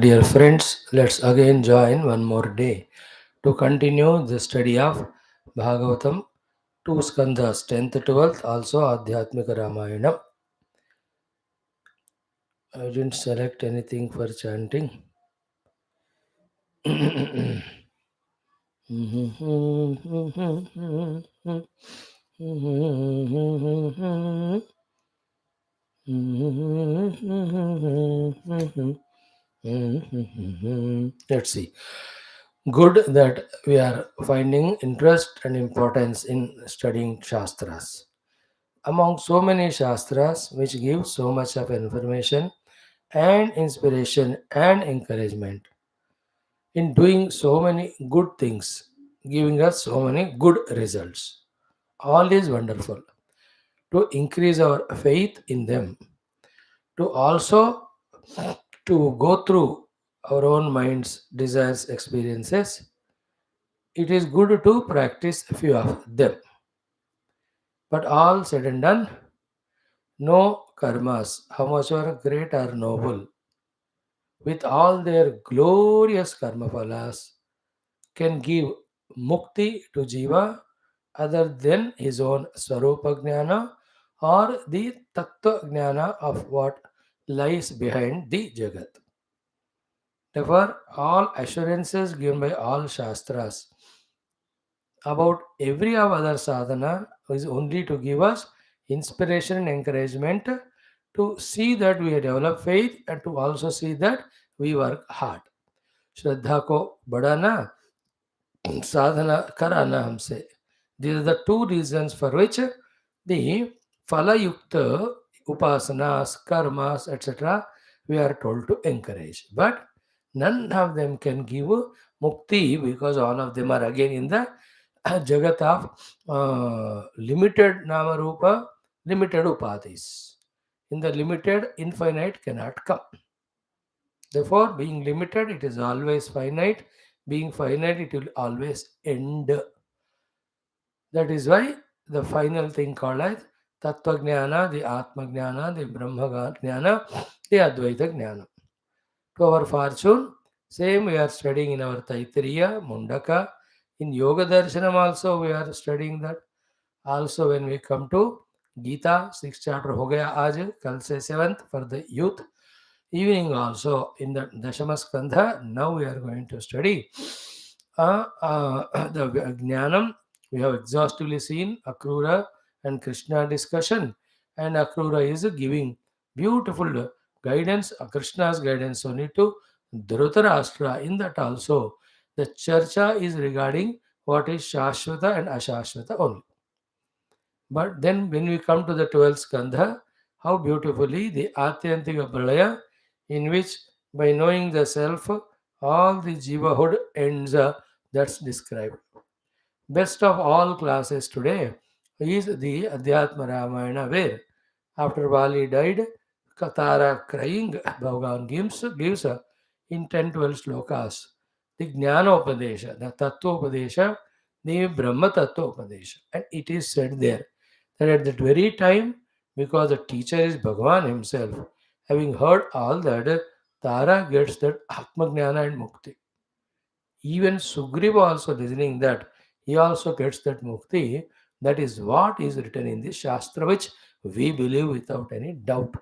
Dear friends, let's again join one more day to continue the study of Bhagavatam, two Skandhas, 10th, 12th, also Adhyatmika Ramayana. I didn't select anything for chanting. Let's see. Good that we are finding interest and importance in studying Shastras. Among so many Shastras which give so much of information and inspiration and encouragement in doing so many good things, giving us so many good results. All is wonderful. To increase our faith in them, to also to go through our own mind's desires, experiences, it is good to practice a few of them. But all said and done, no karmas, how much are great or noble, with all their glorious karma phalas, can give mukti to jiva other than his own swarupa jnana or the tattva jnana of what lies behind the jagat. Therefore, all assurances given by all shastras about every of other sadhana is only to give us inspiration and encouragement to see that we develop faith and to also see that we work hard. श्रद्धा को बढ़ाना साधना कराना हमसे. These are the two reasons for which the phala-yukta upasanas, karmas, etc. we are told to encourage. But none of them can give mukti because all of them are again in the jagat of limited nama rupa, limited upadhis. In the limited, infinite cannot come. Therefore, being limited, it is always finite. Being finite, it will always end. That is why the final thing called as Tattva Jnana, the Atma Jnana, the Brahma Jnana, the Advaita Jnana. To our fortune, same we are studying in our Taittiriya, Mundaka. In Yoga Darshanam also we are studying that. Also when we come to Gita, 6th chapter ho gaya aaj, kal se 7th for the youth. Evening also in the Dashama Skandha, now we are going to study the Jnanam. We have exhaustively seen AKRURA and Krishna discussion, and AKRURA is giving beautiful guidance, Krishna's guidance only to Dhrutarashtra. In that also, the Charcha is regarding what is Shashvata and Ashashvata only. But then when we come to the 12th Skandha, how beautifully the ATHYANTHIKA PRALAYA, in which by knowing the self, all the jivahood ends, that's described. Best of all classes today is the Adhyatma Ramayana, where after Bali died, Katara crying, Bhagavan gives in 10-12 slokas the Jnana Upadesha, the Tattva Upadesha, the Brahma Tattva Upadesha. And it is said there that at that very time, because the teacher is Bhagavan himself, having heard all that, Tara gets that Atma Jnana and Mukti. Even Sugriva also listening that, he also gets that Mukti. That is what is written in the Shastra, which we believe without any doubt.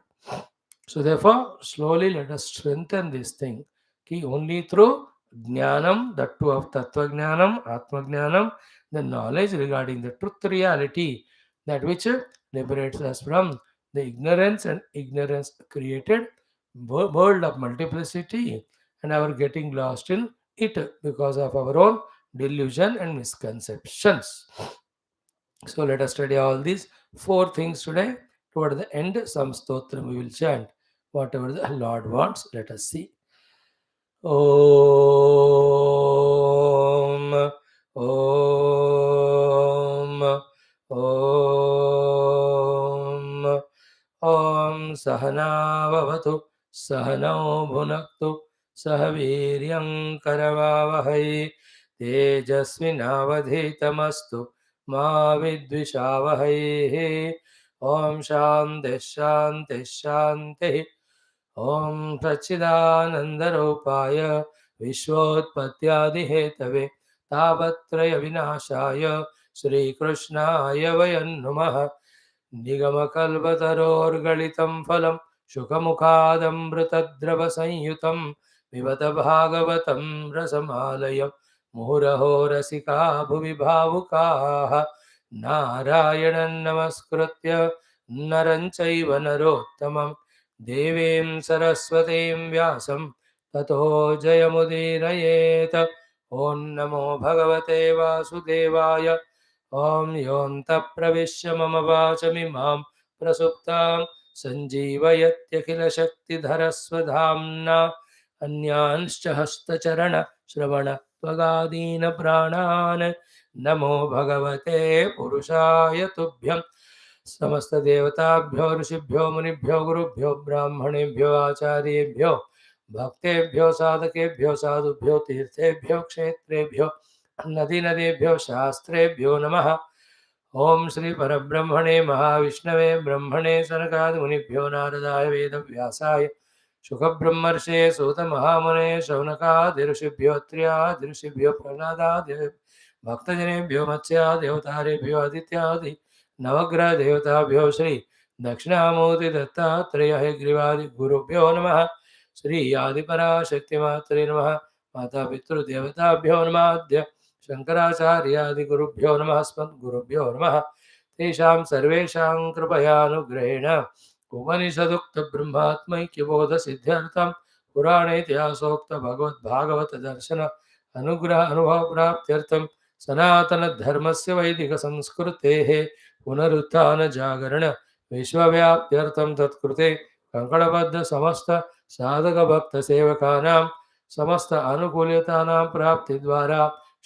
So therefore, slowly let us strengthen this thing. Ki only through Jnanam, that too of Tattva Jnanam, Atma Jnanam, the knowledge regarding the truth reality, that which liberates us from the ignorance and ignorance created world of multiplicity and our getting lost in it because of our own delusion and misconceptions. So let us study all these four things today. Toward the end, some stotram we will chant. Whatever the Lord wants, let us see. Om, Om, Om, Om Sahana Vavatu, Sahano Bhunaktu, Sahaviryam Karavavahai, Tejasvinavadhitamastu, Ma Vidvishavahai, Om Shanti Shanti Shanti. ॐ सच्चिदानन्दरूपाय विश्वोत्पत्त्यादिहेतवे तापत्रयविनाशाय श्रीकृष्णाय वयं नुमः। निगमकल्पतरोर्गलितं फलं शुकमुखादमृतद्रवसंयुतं पिबत भागवतं रसमालयं मुहुरहो रसिका भुवि भावुकाः। नारायणं नमस्कृत्य नरं चैव नरोत्तमं देवीं सरस्वतीं व्यासं ततो जयमुदीरयेत्। ॐ नमो भगवते वासुदेवाय। ॐ योऽन्तः प्रविश्य मम वाचमिमां प्रसुप्तां सञ्जीवयत्यखिलशक्तिधरस्वधाम्ना अन्यांश्च हस्तचरणश्रवणत्वगादीन् प्राणान् नमो भगवते पुरुषाय तुभ्यं। समस्तदेवताभ्यो ऋषिभ्यो मुनिभ्यो गुरुभ्यो ब्राह्मणेभ्यो आचार्येभ्यो भक्तेभ्यो साधकेभ्यो साधुभ्यो तीर्थेभ्यो क्षेत्रेभ्यो नदीनदेभ्यो शास्त्रेभ्यो नमः। ओम श्री परब्रह्मणे महाविष्णवे ब्रह्मणे सनकादिमुनिभ्यो नारदाय वेदव्यासाय शुकब्रह्मर्षे सूतमहामुने शौनकादिऋषिभ्यो त्र्यादिऋषिभ्यो प्रह्लादादि भक्तजनेभ्यो मत्स्यादेवतारेभ्यो आदित्यादि नवग्रहदेवताभ्यो श्री दक्षिणामूर्ति दत्तात्रेय हेग्रीवादि गुरुभ्यो नमः। श्री आदिपराशक्तिमात्रे नमः। माता पितृदेवताभ्यो नमः। शंकराचार्यादिगुरुभ्यो नमः। अस्मद्गुरुभ्यो नमः। तेषां सर्वेषां कृपयानुग्रहेण उपनिषदुक्तब्रह्मात्मैक्यबोधसिद्ध्यर्थं पुराणेतिहासोक्तभगवद्भागवतदर्शन अनुग्रह अनुभवप्राप्त्यर्थं सनातनधर्मस्य वैदिकसंस्कृतेः पुनरुत्थानजागरण विश्वव्याप्त्यर्थं तत्कृते कङ्कणबद्धसमस्त साधकभक्तसेवकानां समस्त अनुकूल्यतानां प्राप्तिद्वारा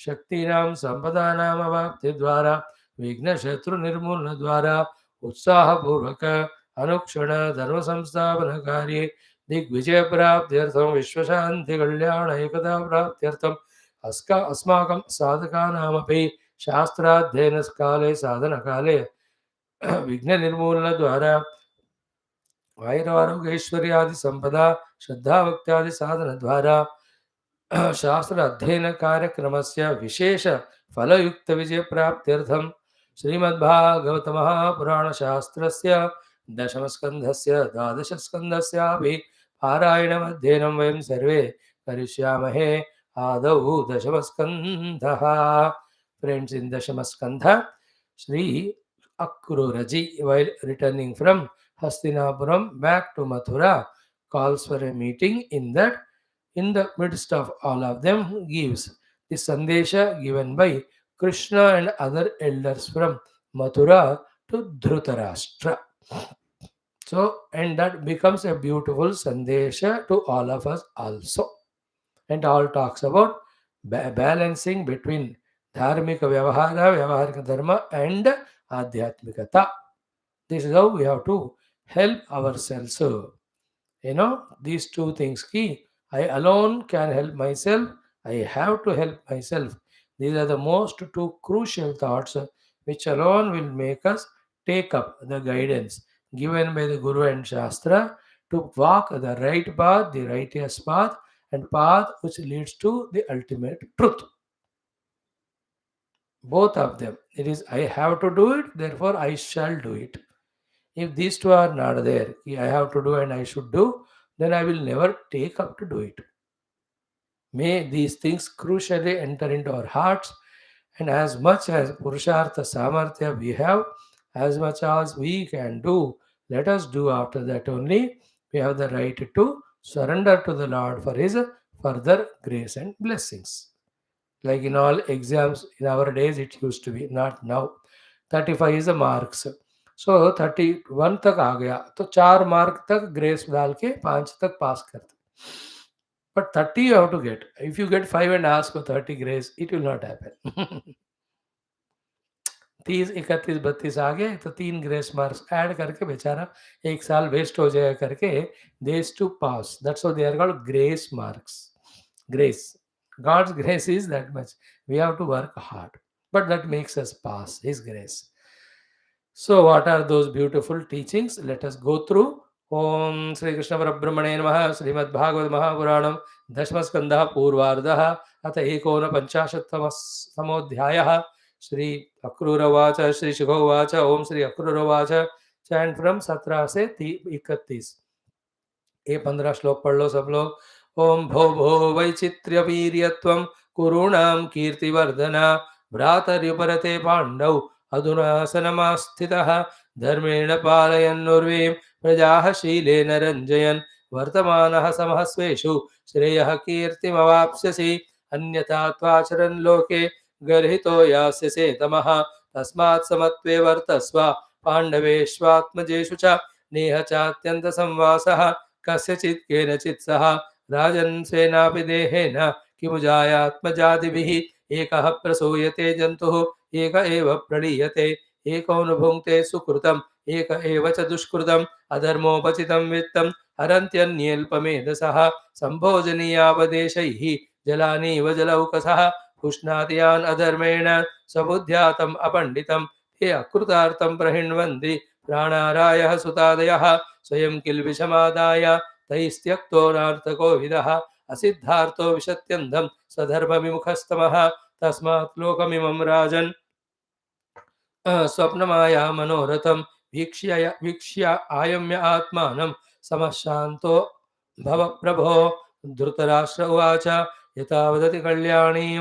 शक्तीनां संपदानां अवाप्तिद्वारा विघ्नशत्रुनिर्मूलनद्वारा उत्साहपूर्वक अनुक्षण धर्म संस्थापन कार्ये दिग्विजय प्राप्त्यर्थं विश्वशान्ति कल्याण एकता प्राप्त्यर्थं अस्माकं साधकानामपि शास्त्राध्ययन काले साधन काले विघ्न निर्मूलन द्वारा वैरारोग्यैश्वर्यादि संपदा श्रद्धा भक्त्यादि साधन द्वारा शास्त्र अध्ययन कार्यक्रमस्य विशेष फलयुक्त विजय प्राप्त्यर्थं श्रीमद्भागवत महापुराण शास्त्रस्य दशमस्कन्धस्य द्वादशस्कन्धस्यापि पारायणमध्ययनं वयं सर्वे करिष्यामहे। आदौ दशमस्कन्धः। फ्रेंड्स, in दशमस्कन्ध Sri Akruraji, while returning from Hastinapuram back to Mathura, calls for a meeting. In the midst of all of them, gives the Sandesha given by Krishna and other elders from Mathura to Dhrutarashtra. So, and that becomes a beautiful Sandesha to all of us also. And all talks about balancing between Dharmika Vyavahara, Vyavaharika Dharma, and Adhyatmikata. This is how we have to help ourselves. So, these two things key. I alone can help myself. I have to help myself. These are the most two crucial thoughts which alone will make us take up the guidance given by the Guru and Shastra to walk the right path, the righteous path, and path which leads to the ultimate truth. Both of them. It is I have to do it, therefore I shall do it. If these two are not there, I have to do and I should do, then I will never take up to do it. May these things crucially enter into our hearts, and as much as Purushartha Samarthya we have, as much as we can do, let us do. After that only we have the right to surrender to the Lord for His further grace and blessings. Like in all exams in our days, it used to be, not now. 35 is the marks. So 31 तक आ गया तो 4 mark तक grace डाल के 5 तक पास करते. But 30 you have to get. If you get 5 and ask for 30 grace, it will not happen. 30, 31, 32 आ गए तो 3 ग्रेस मार्क्स ऐड करके बेचारा एक साल वेस्ट हो जाएगा करके देस to pass. That's what they are called grace marks. Grace. God's grace is that much. We have to work hard. But that makes us pass His grace. So, what are those beautiful teachings? Let us go through ओम श्री कृष्ण परब्रह्मणे नमः। श्रीमद्भागवत महापुराणम दशम स्कंध पूर्वार्धः अथ एकोनपञ्चाशत्तमोऽध्यायः। श्री अक्रूरवाच श्री शुभवाच ओम Shri अक्रूरवाच। Chant from 17 से 31। ये 15 श्लोक पढ़ लो सब लोग। ओम भो भो वैचित्र्य वीर्यत्वं कुरूणां कीर्तिवर्धना भ्रातर्युपरते पाण्डौ अधुनासनमास्थितः धर्मेण पालयन्नुर्वीं प्रजाः शीलेन रञ्जयन् वर्तमानः समः स्वेषु श्रेयः कीर्तिमवाप्स्यसि अन्यथा त्वाचरन् लोके गर्हितो यास्यसे तमः तस्मात् समत्वे वर्तस्व पाण्डवेष्वात्मजेषु च नेह चात्यन्तसंवासः कस्यचित् केनचित् सह राजन् स्वेनापि देहेन किमुजायात्मजादिभिः एकः प्रसूयते जन्तुः एक एव प्रणीयते एकोऽनुभुङ्क्ते सुकृतम् एक एव च दुष्कृतम् अधर्मोपचितं वित्तं हरन्त्यन्येऽल्पमेधसः सम्भोजनीयापदेशैः जलानीव जलौकसः पुष्णाति यान् अधर्मेण स्वबुद्ध्यातम् अपण्डितं ते अकृतार्थं प्रहिण्वन्ति प्राणारायः सुतादयः स्वयं किल्बिषमादाय तैस्त्यक्तो नार्थको विदः असिद्धार्थो विशत्यन्धं स्वधर्मविमुखस्तमः तस्मात् लोकमिमं राजन् स्वप्नमाया मनोरथं वीक्ष्य आयम्य आत्मानं समशान्तो भव प्रभो। धृतराष्ट्र उवाच यथा वदति कल्याणीं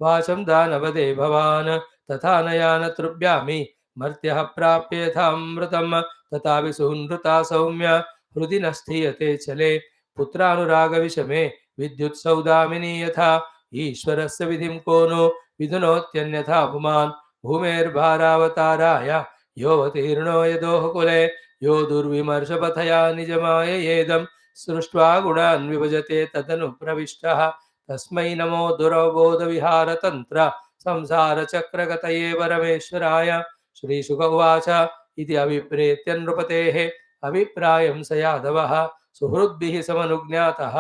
वाचं दानवदे भवान् तथा नया न तृप्यामि मर्त्यः प्राप्य यथामृतं तथा विसूनृता सौम्य हृदि न स्थीयते चले पुत्रानुरागविषमे विद्युत्सौदामिनी यथा ईश्वरस्य विधिं को नो विधुनोत्यन्यथा पुमान् भूमेर्भारावताराय योऽवतीर्णो यदोः कुले यो दुर्विमर्शपथया निजमाययेदं सृष्ट्वा गुणान् विभजते तदनु प्रविष्टः तस्मै नमो दुरवबोधविहारतन्त्र संसारचक्रगतये परमेश्वराय। श्रीशुक उवाच इति अभिप्रेत्य नृपतेः अभिप्रायं स यादवः सुहृद्भिः समनुज्ञातः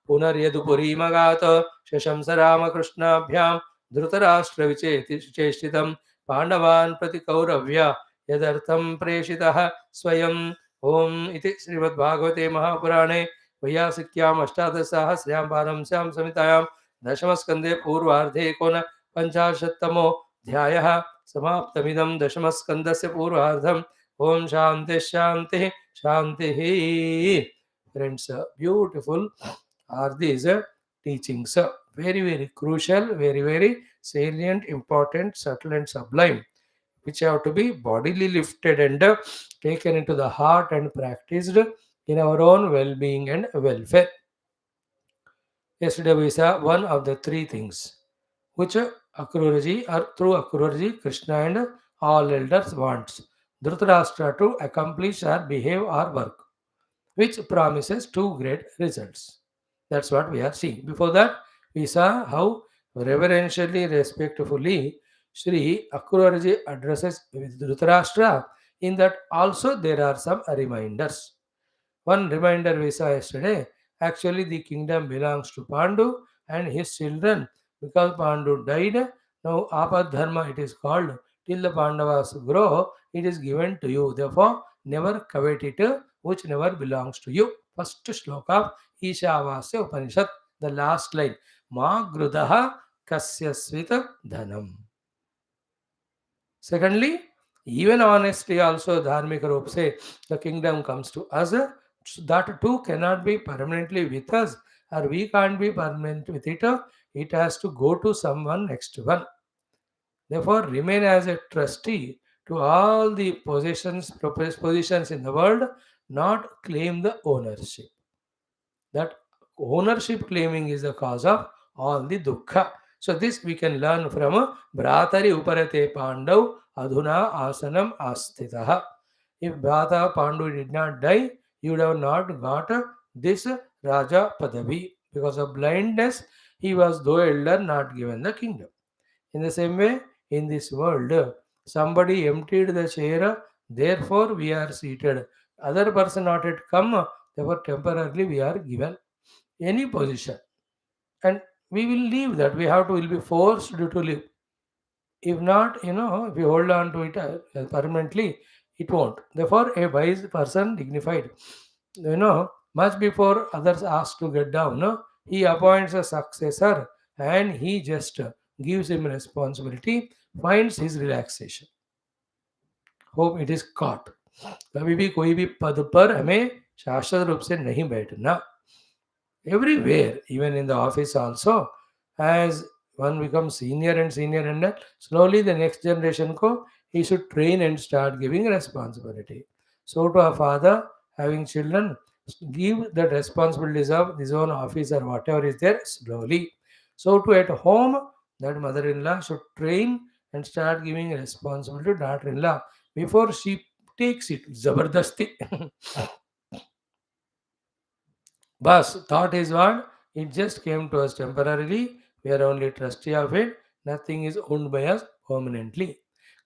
पुनर्यदुपुरीमगात् शशंस रामकृष्णाभ्यां धृतराष्ट्रविचेष्टितं पाण्डवान् प्रति कौरव्य यदर्थं प्रेषितः स्वयं। ओम इति श्रीमद्भागवते महापुराणे वैयासिक्याम् अष्टादशसहस्र्यां पारमस्यां संहितायां दशमस्कन्धे पूर्वार्धे एकोनपञ्चाशत्तमोऽध्यायः समाप्तमिदं दशमस्कन्धस्य पूर्वार्धम्। ओम शांति शांति शांति। Friends, beautiful are these teachings, very crucial, very salient, important, subtle and sublime, which have to be bodily lifted and taken into the heart and practiced in our own well-being and welfare. Yesterday we saw one of the three things which AKRURA or through AKRURA, Krishna and all elders wants Dhritarashtra to accomplish or behave or work, which promises two great results. That's what we are seeing. Before that, we saw how reverentially, respectfully Sri AKRURA addresses Dhritarashtra. In that also there are some reminders. One reminder we saw yesterday, actually the kingdom belongs to Pandu and his children. Because Pandu died, now Apadharma it is called, till the Pandavas grow, it is given to you. Therefore, never covet it which never belongs to you. First shloka of Ishavasya Upanishad, the last line, Ma Grudaha Kasyasvita Dhanam. Secondly, even honestly also dharmika roop se the kingdom comes to us, that too cannot be permanently with us, or we can't be permanent with it. It has to go to someone next one. Therefore, remain as a trustee to all the positions in the world, not claim the ownership. That ownership claiming is the cause of all the dukkha. So this we can learn from Bhratari Uparate Pandav Adhuna Asanam Astitah. If Bhrata Pandu did not die, he would have not got this Raja Padavi. Because of blindness, he was though elder not given the kingdom. In the same way, in this world, somebody emptied the chair, therefore we are seated. Other person not yet come, therefore temporarily we are given any position. And we will leave that. We have to will be forced to live. If not, if we hold on to it permanently, it won't. Therefore, a wise person, dignified, Much before others ask to get down, no, he appoints a successor and he just gives him responsibility, finds his relaxation. Hope it is caught. कभी भी कोई भी पद पर हमें शाश्वत रूप से नहीं बैठना. Everywhere, even in the office also, as one becomes senior and slowly the next generation ko he should train and start giving responsibility. So to a father having children, give the responsibilities of his own office or whatever is there slowly. So to at home, that mother-in-law should train and start giving responsibility to daughter-in-law before she takes it. Zabardasti. Bas, thought is what? It just came to us temporarily. We are only trustee of it. Nothing is owned by us permanently.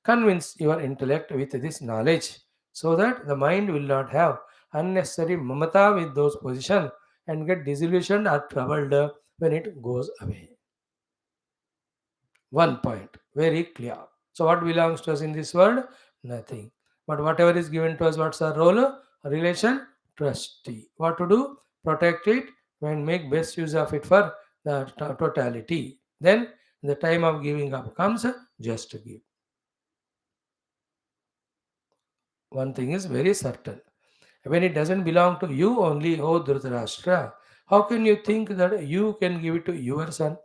Convince your intellect with this knowledge so that the mind will not have unnecessary mamata with those positions and get disillusioned or troubled when it goes away. One point, very clear. So, what belongs to us in this world? Nothing. But whatever is given to us, what's our role? A relation? Trustee. What to do? Protect it and make best use of it for the totality. Then, the time of giving up comes, just to give. One thing is very certain. When it doesn't belong to you only, oh Dhritarashtra, how can you think that you can give it to your son?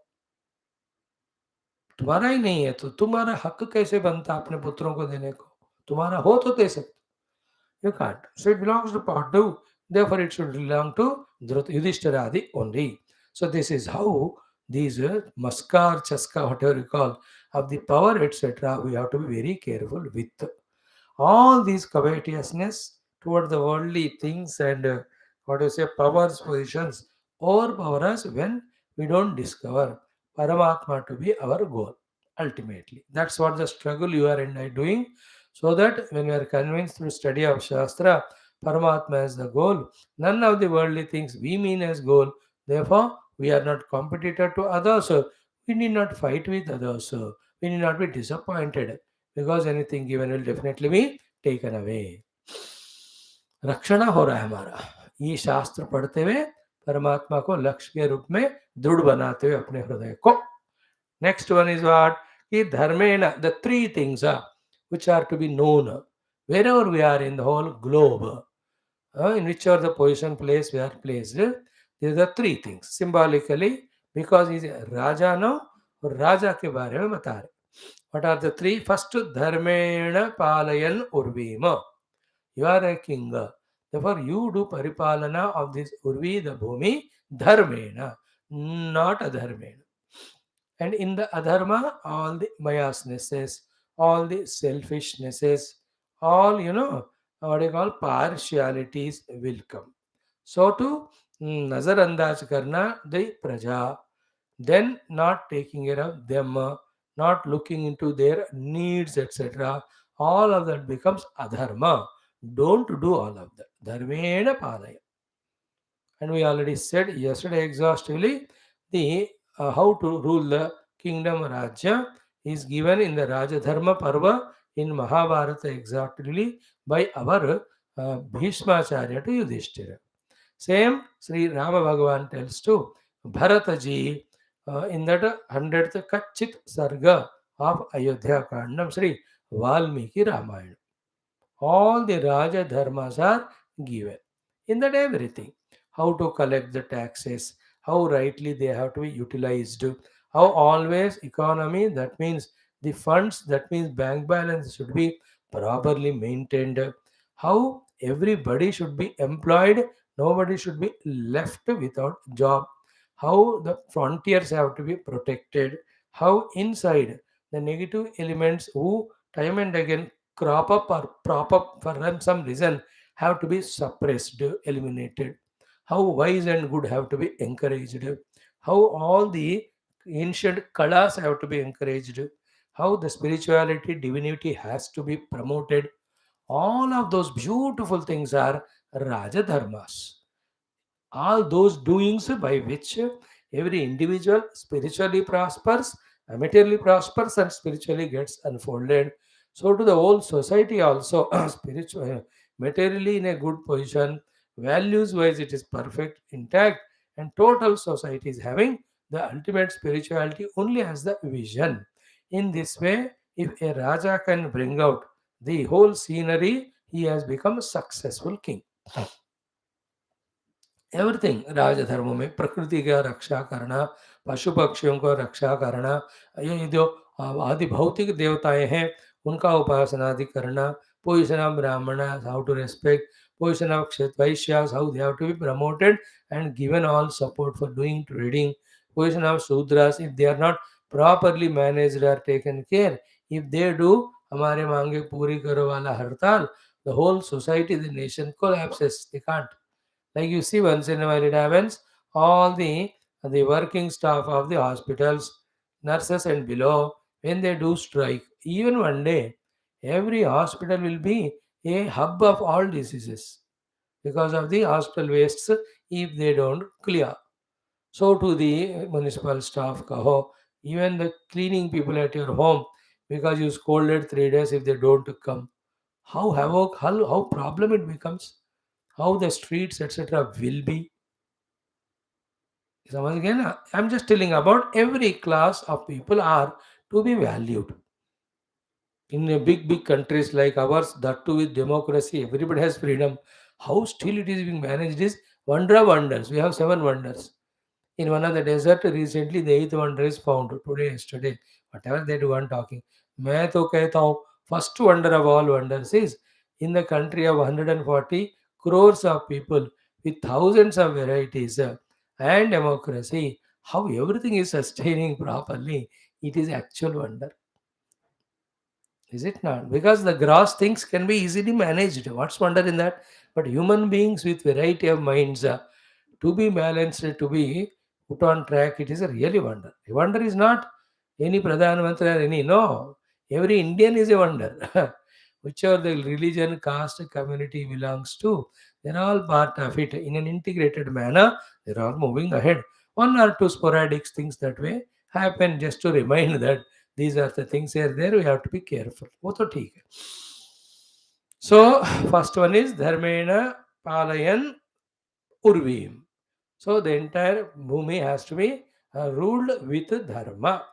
तुम्हारा ही नहीं है तो तुम्हारा हक कैसे बनता अपने पुत्रों को देने को? तुम्हारा हो तो दे सकते. You can't. So it belongs to Pandu. Therefore, it should belong to Yudhishthiradi only. So this is how these maskar, chaska, whatever you call, of the power, etc., we have to be very careful with. All these covetousness toward the worldly things and what you say, powers, positions, overpower us when we don't discover Paramatma to be our goal ultimately. That's what the struggle you are and I doing, so that when we are convinced through study of Shastra, Paramatma is the goal, none of the worldly things we mean as goal. Therefore, we are not competitor to others. We need not fight with others. We need not be disappointed because anything given will definitely be taken away. रक्षण हो रहा है हमारा ये शास्त्र पढ़ते हुए परमात्मा को लक्ष्य के रूप में दृढ़ बनाते हुए अपने हृदय को. Next one is what? Ki dharmena, the three things which are to be known wherever we are in the whole globe, in whichever the position place we are placed. These are the three things symbolically because he is Raja now और राजा के बारे में बता रहे. What are the three? First, dharmena palayan urvima. You are a king. Therefore, you do paripalana of this urvi, the bhumi, dharmena, not adharmena. And in the adharma, all the biasnesses, all the selfishnesses, all, what do you call, partialities will come. So to nazar andaz karna the praja, then not taking care of them, not looking into their needs, etc. All of that becomes adharma. Don't do all of that. Dharmena palaya. And we already said yesterday exhaustively the how to rule the kingdom Rajya is given in the Rajadharma Parva in Mahabharata exactly by our Bhishmacharya to Yudhishthira. Same Sri Rama Bhagavan tells to Bharataji in that 100th Kachit Sarga of Ayodhya Kandam Sri Valmiki Ramayana. All the Raja Dharmas are given. In that everything. How to collect the taxes, how rightly they have to be utilized, how always economy, that means the funds, that means bank balance should be properly maintained, how everybody should be employed, nobody should be left without job, how the frontiers have to be protected, how inside the negative elements who time and again crop up or prop up for some reason have to be suppressed, eliminated. How wise and good have to be encouraged. How all the ancient kalas have to be encouraged. How the spirituality, divinity has to be promoted. All of those beautiful things are Raja Dharmas. All those doings by which every individual spiritually prospers, materially prospers, and spiritually gets unfolded. So, to the whole society also, spiritual, materially in a good position, Values wise, it is perfect, intact, and total society is having the ultimate spirituality only as the vision. In this way, if a Raja can bring out the whole scenery, he has become a successful king. Everything राजधर्म में प्रकृति का रक्षा करना, पशु पक्षियों को रक्षा करना, ये जो आदि भौतिक देवताएं हैं उनका उपासना आदि करना, position of Brahmin, how to respect, position of Kshatriya Vaishyas, how they have to be promoted and given all support for doing trading, position of Shudras if they are not properly managed और taken care, if they do हमारे मांगे पूरी करो वाला हड़ताल, the whole society the nation collapses, they can't. Like you see, once in a while it happens, all the working staff of the hospitals, nurses and below, when they do strike, even one day, every hospital will be a hub of all diseases because of the hospital wastes if they don't clear. So to the municipal staff, kaho, even the cleaning people at your home, because you scolded 3 days if they don't come, how havoc, how problem it becomes, how the streets etc will be. So once again, I'm just telling about every class of people are to be valued. In a big countries like ours, that too with democracy, everybody has freedom. How still it is being managed is wonder of wonders. We have 7 wonders. In one of the desert, recently the eighth wonder is found. Today, yesterday, whatever they do, I'm talking. मैं तो कहता हूँ, first wonder of all wonders is in the country of 140 crores of people with thousands of varieties and democracy, how everything is sustaining properly. It is actual wonder. Is it not? Because the gross things can be easily managed. What's wonder in that? But human beings with variety of minds to be balanced, to be put on track, it is a really wonder. A wonder is not any Pradhan Mantri or any, no. Every Indian is a wonder. Whichever the religion, caste, community belongs to, they're all part of it in an integrated manner. They're all moving ahead. One or two sporadic things that way happen just to remind that these are the things here, there we have to be careful. वो तो ठीक है. So first one is Dharmena Palayan Urvim. So the entire bhumi has to be ruled with dharma.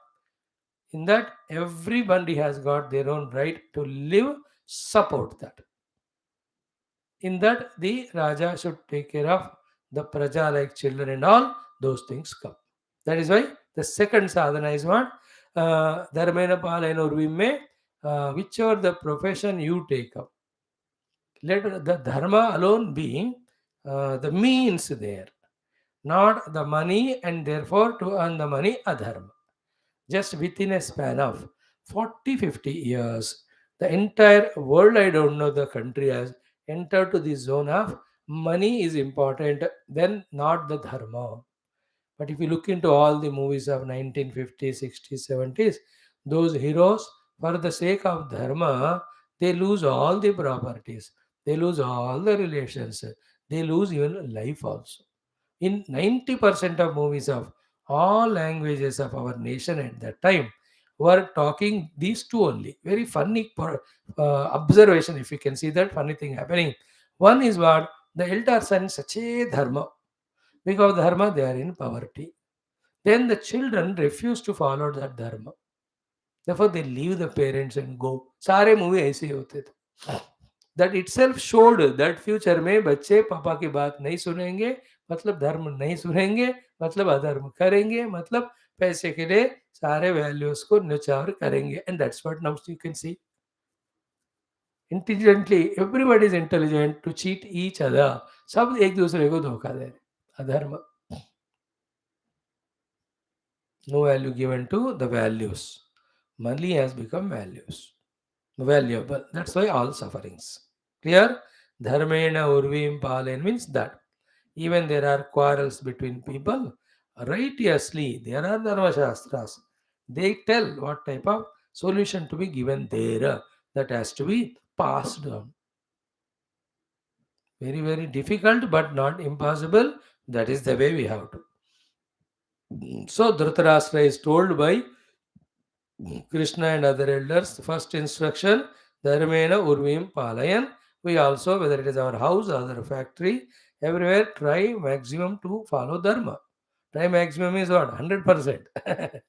In that, everybody has got their own right to live, support that. In that, the Raja should take care of the praja like children and all, those things come. That is why the second sadhana is what? Dharmena Palayana Urvime, whichever the profession you take up. Let the dharma alone be the means there, not the money, and therefore to earn the money adharma. Just within a span of 40-50 years, the entire world, I don't know, the country has entered to the zone of money is important, then not the dharma. But if you look into all the movies of 1950s, 60s, 70s, those heroes, for the sake of dharma, they lose all the properties, they lose all the relations, they lose even life also. In 90% of movies of all languages of our nation at that time were talking these two only. Very funny observation, if you can see that funny thing happening. One is what? The elders are in such a dharma. Because of dharma, they are in poverty. Then the children refuse to follow that dharma. Therefore, they leave the parents and go. सारे movie ऐसे ही होते थे. That itself showed that future में बच्चे पापा की बात नहीं सुनेंगे, मतलब धर्म नहीं सुनेंगे, मतलब अधर्म करेंगे, मतलब पैसे के लिए सारे वैल्यूज को न्यौछावर करेंगे. And that's what now you can see. Intelligently, everybody is intelligent to cheat each other. सब एक दूसरे को धोखा दे रहे. अधर्म. No value given to the values. Money has become values. Valuable. That's why all sufferings. Clear? Dharmena urvim palen means that. Even there are quarrels between people, righteously, there are dharma shastras. They tell what type of solution to be given there that has to be passed on. Very, very difficult but not impossible. That is the way we have to. So Dhritarashtra is told by Krishna and other elders, first instruction, Dharmena Urvim Palayan. We also, whether it is our house or our factory, Everywhere try maximum to follow dharma. Try maximum is what? 100%.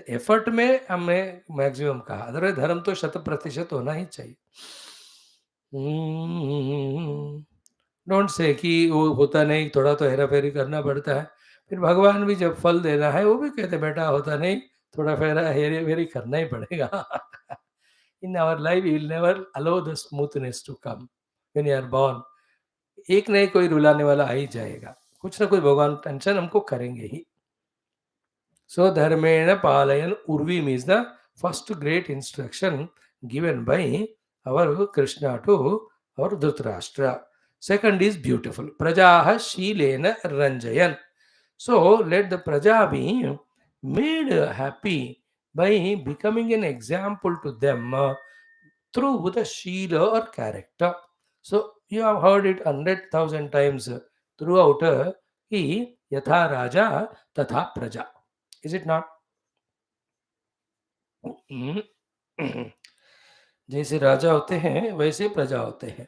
Effort में हमने maximum कहा, otherwise धर्म तो 100% होना ही चाहिए. Don't say कि वो होता नहीं, थोड़ा तो हेरा फेरी करना पड़ता है. फिर भगवान भी जब फल देना है वो भी कहते बेटा होता नहीं, थोड़ा फेरा हेरे फेरी करना ही पड़ेगा. In our life you will never allow the smoothness to come when you are born. एक नहीं कोई रुलाने वाला आ ही जाएगा, कुछ ना कुछ भगवान टेंशन हमको करेंगे ही. So dharmena palayan urvi means the first great instruction given by our Krishna to our Dhritarashtra. Second is beautiful. Prajaha shilena ranjayan. So let the praja be made happy by becoming an example to them through the shila or character. So you have heard it 100,000 times throughout. He yatha raja tatha praja. Is it not? जैसे राजा होते हैं वैसे प्रजा होते हैं.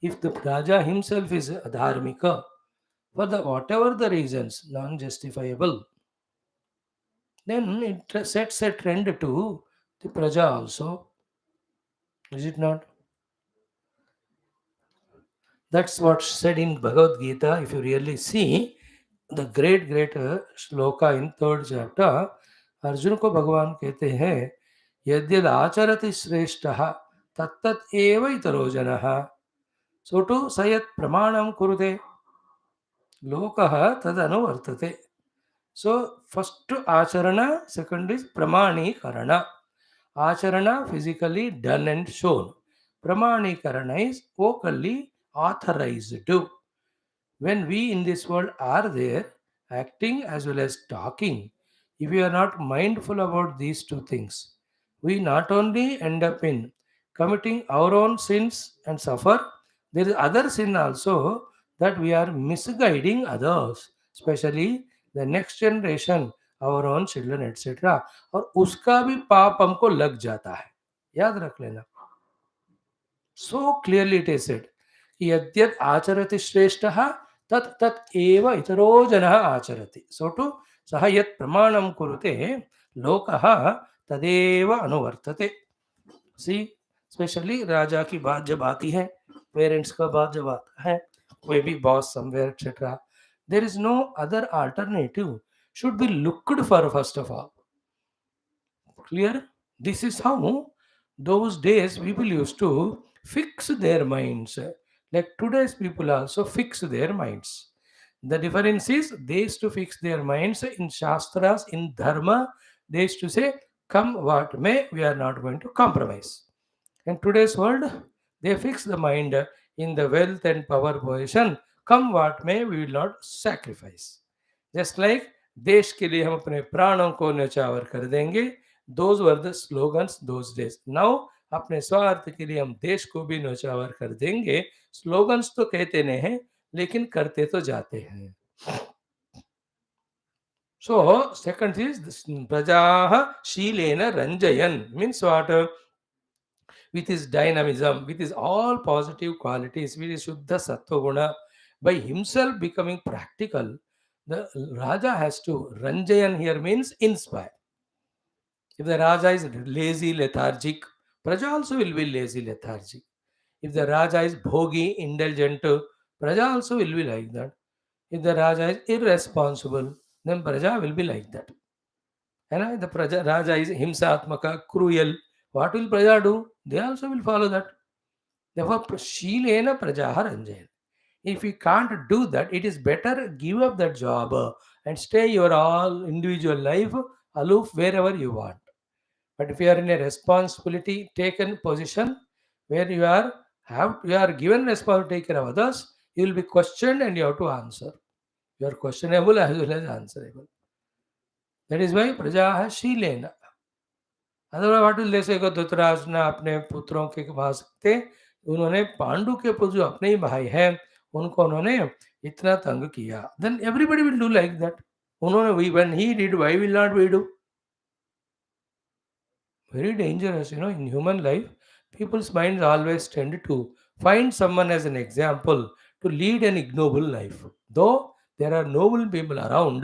If the Raja himself is adharmika, for the whatever the reasons, non-justifiable, then it sets a trend to the Praja also. Is it not? That's what's said in Bhagavad Gita. If you really see the great shloka in third chapter, Arjun को भगवान कहते हैं यद्यद आचरति श्रेष्ठः तत्तत् एव इतरो जनः सोटु सयत् प्रमाणं कुरुते लोकः तदनुवर्तते. So first acharana, second is pramanikharana. Acharana physically done and shown. Pramanikharana is vocally authorized to. When we in this world are there, acting as well as talking, if we are not mindful about these two things, we not only end up in committing our own sins and suffer, there is other sin also that we are misguiding others, especially the next generation, our own children, etc. और उसका भी पाप हमको लग जाता है, याद रख लेना. So clearly it is said, यद्यद् आचरति श्रेष्ठः तत् तत् एव इतरो जनः आचरति. So to सः यत् प्रमाणं कुरुते लोकः तदेव अनुवर्तते. See, especially राजा की बात जब आती है, पेरेंट्स का बात जब आता है, कोई भी boss somewhere etc. There is no other alternative. Should be looked for first of all. Clear? This is how those days people used to fix their minds. Like today's people also fix their minds. The difference is they used to fix their minds in Shastras, in Dharma. They used to say, come what may, we are not going to compromise. In today's world, they fix the mind in the wealth and power position. Come what may, we will not sacrifice. Just like देश के लिए हम अपने प्राणों को न्यौछावर कर देंगे. Those were the slogans those days. Now अपने स्वार्थ के लिए हम देश को भी न्यौछावर कर देंगे. स्लोगन्स तो कहते नहीं हैं लेकिन करते तो जाते हैं. So second is this, prajaha shilena ranjayan means what? With his dynamism, with his all positive qualities, with his Shuddha Sattva Guna, by himself becoming practical, the Raja has to, Ranjayan here means inspire. If the Raja is lazy, lethargic, Praja also will be lazy, lethargic. If the Raja is bhogi, indulgent, Praja also will be like that. If the Raja is irresponsible, then Praja will be like that. And the Raja is himsatmaka, cruel. What will Praja do? They also will follow that. Therefore, Shilena Prajaha Ranjayan. If you can't do that, it is better give up that job and stay your all individual life aloof wherever you want. But if you are in a responsibility taken position where you are given responsibility to take care of others, you will be questioned and you have to answer. You are questionable as well as answerable. That is why Prajaha Shilena. Otherwise what will they से धृतराष्ट्र ने अपने पुत्रों के पास थे, उन्होंने पांडु के पुत्र जो अपने ही भाई हैं उनको उन्होंने इतना तंग किया. Then everybody will do like that. उन्होंने we when he did why will not we do? Very dangerous, in human life people's minds always tend to Find someone as an example to lead an ignoble life. Though there are noble people around,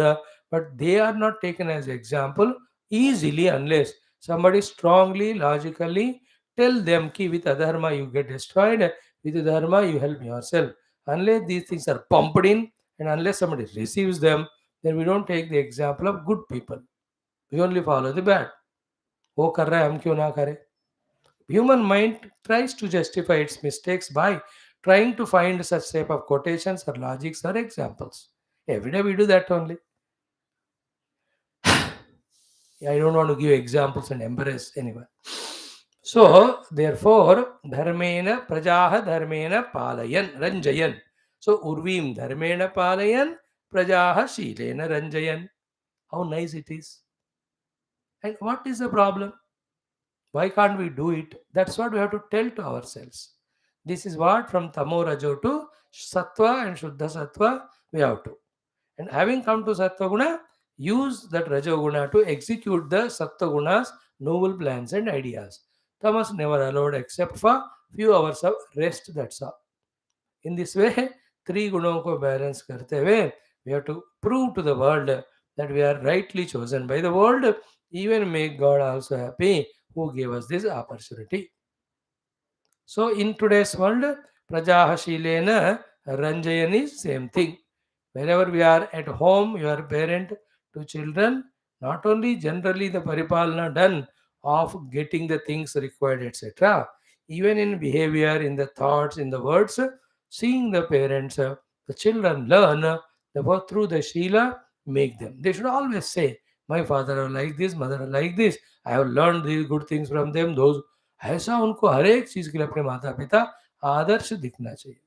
but they are not taken as example easily unless somebody strongly, logically tell them ki with adharma you get destroyed, with dharma you help yourself. Unless these things are pumped in and unless somebody receives them, then we don't take the example of good people. We only follow the bad. वो कर रहा है हम क्यों ना करें. Human mind tries to justify its mistakes by trying to find such type of quotations or logics or examples. Every day we do that only. I don't want to give examples and embarrass anyone. So, therefore, dharmena prajaha dharmena palayan ranjayan. So, urvim dharmena palayan prajaha shilena ranjayan. How nice it is. And what is the problem? Why can't we do it? That's what we have to tell to ourselves. This is what from Tamo Rajo to Sattva and Shuddha Sattva we have to. And having come to Sattva Guna, use that Rajo Guna to execute the Sattva Guna's noble plans and ideas. Tamas never allowed except for few hours of rest, that's all. In this way, three गुणों को balance करते हुए, we have to prove to the world that we are rightly chosen by the world, even make God also happy who gave us this opportunity. So in today's world, Prajaha Shilena Ranjayan is same thing. Wherever we are at home, you are a parent to children, not only generally the paripalana done of getting the things required, etc. Even in behavior, in the thoughts, in the words, seeing the parents, the children learn, therefore through the Shila, make them. They should always say, my father are like this, mother are like this. I have learned these good things from them. Those ऐसा उनको हर एक चीज के लिए अपने माता पिता आदर्श दिखना चाहिए.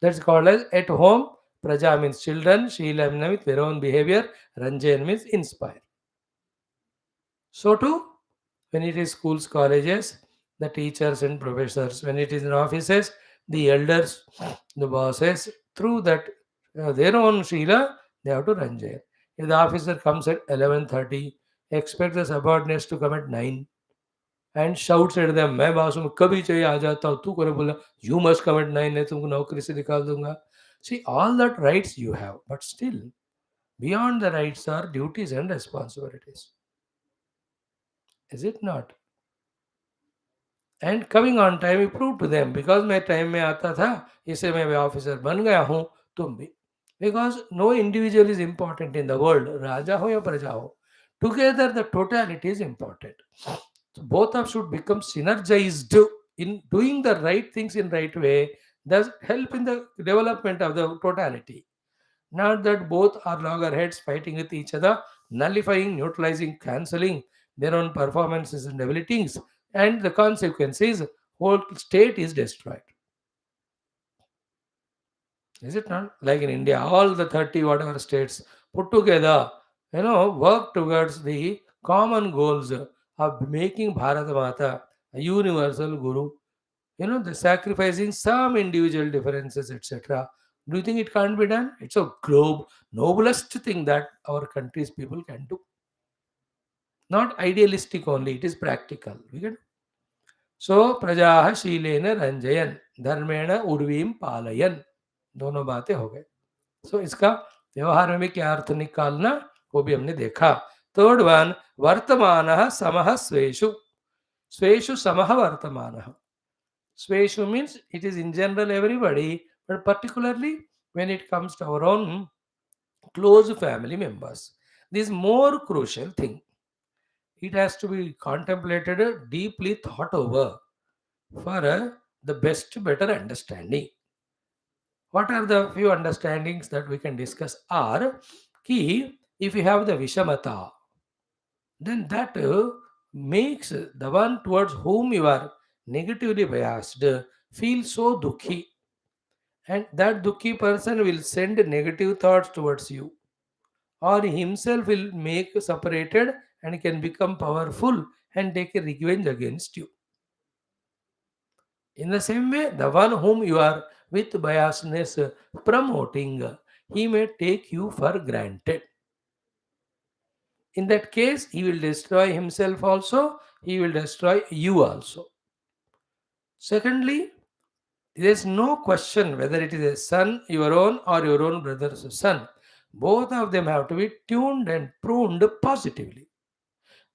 That's called as at home. Praja means children. Sheila means their own behavior. Ranjan means inspire. So too, when it is schools, colleges, the teachers and professors. When it is in offices, the elders, the bosses, through that their own Sheila, they have to Ranjan. If the officer comes at 11:30, expect the subordinates to come at 9 and shouts at them, मैं boss हूँ कभी चाहिए आ जाता हूँ तू करे बोला you must come at 9 नहीं तुमको नौकरी से निकाल दूंगा. See, all that rights you have, but still beyond the rights are duties and responsibilities, is it not? And coming on time you prove to them because मैं time में आता था इससे मैं ऑफिसर बन गया हूँ, तुम भी. Because no individual is important in the world, राजा हो या प्रजा हो, together the totality is important. So both of should become synergized in doing the right things in right way, thus help in the development of the totality. Not that both are loggerheads fighting with each other, nullifying, neutralizing, cancelling their own performances and abilities, and the consequence is whole state is destroyed. Is it not? Like in India, all the 30 whatever states put together, work towards the common goals of making Bharat Mata a universal guru. The sacrificing some individual differences, etc. Do you think it can't be done? It's a globe noblest thing that our country's people can do. Not idealistic only, it is practical. We can. So, प्रजाः शीलेन रंजयन धर्मेण उर्वीम पालयन. दोनों बातें हो गए. सो इसका व्यवहार में क्या अर्थ निकालना वो भी हमने देखा. थर्ड वन, वर्तमानः समः स्वेषु. स्वेषु समः वर्तमानः. Sweshu means it is in general everybody, but particularly when it comes to our own close family members. This more crucial thing. It has to be contemplated, deeply thought over for the best, better understanding. What are the few understandings that we can discuss are key if you have the Vishamata, then that makes the one towards whom you are negatively biased feel so dukhi, and that dukhi person will send negative thoughts towards you, or himself will make separated and can become powerful and take a revenge against you. In the same way, the one whom you are with biasness promoting, he may take you for granted. In that case, he will destroy himself also, he will destroy you also. Secondly, There's no question whether it is a son, your own, or your own brother's son. Both of them have to be tuned and pruned positively.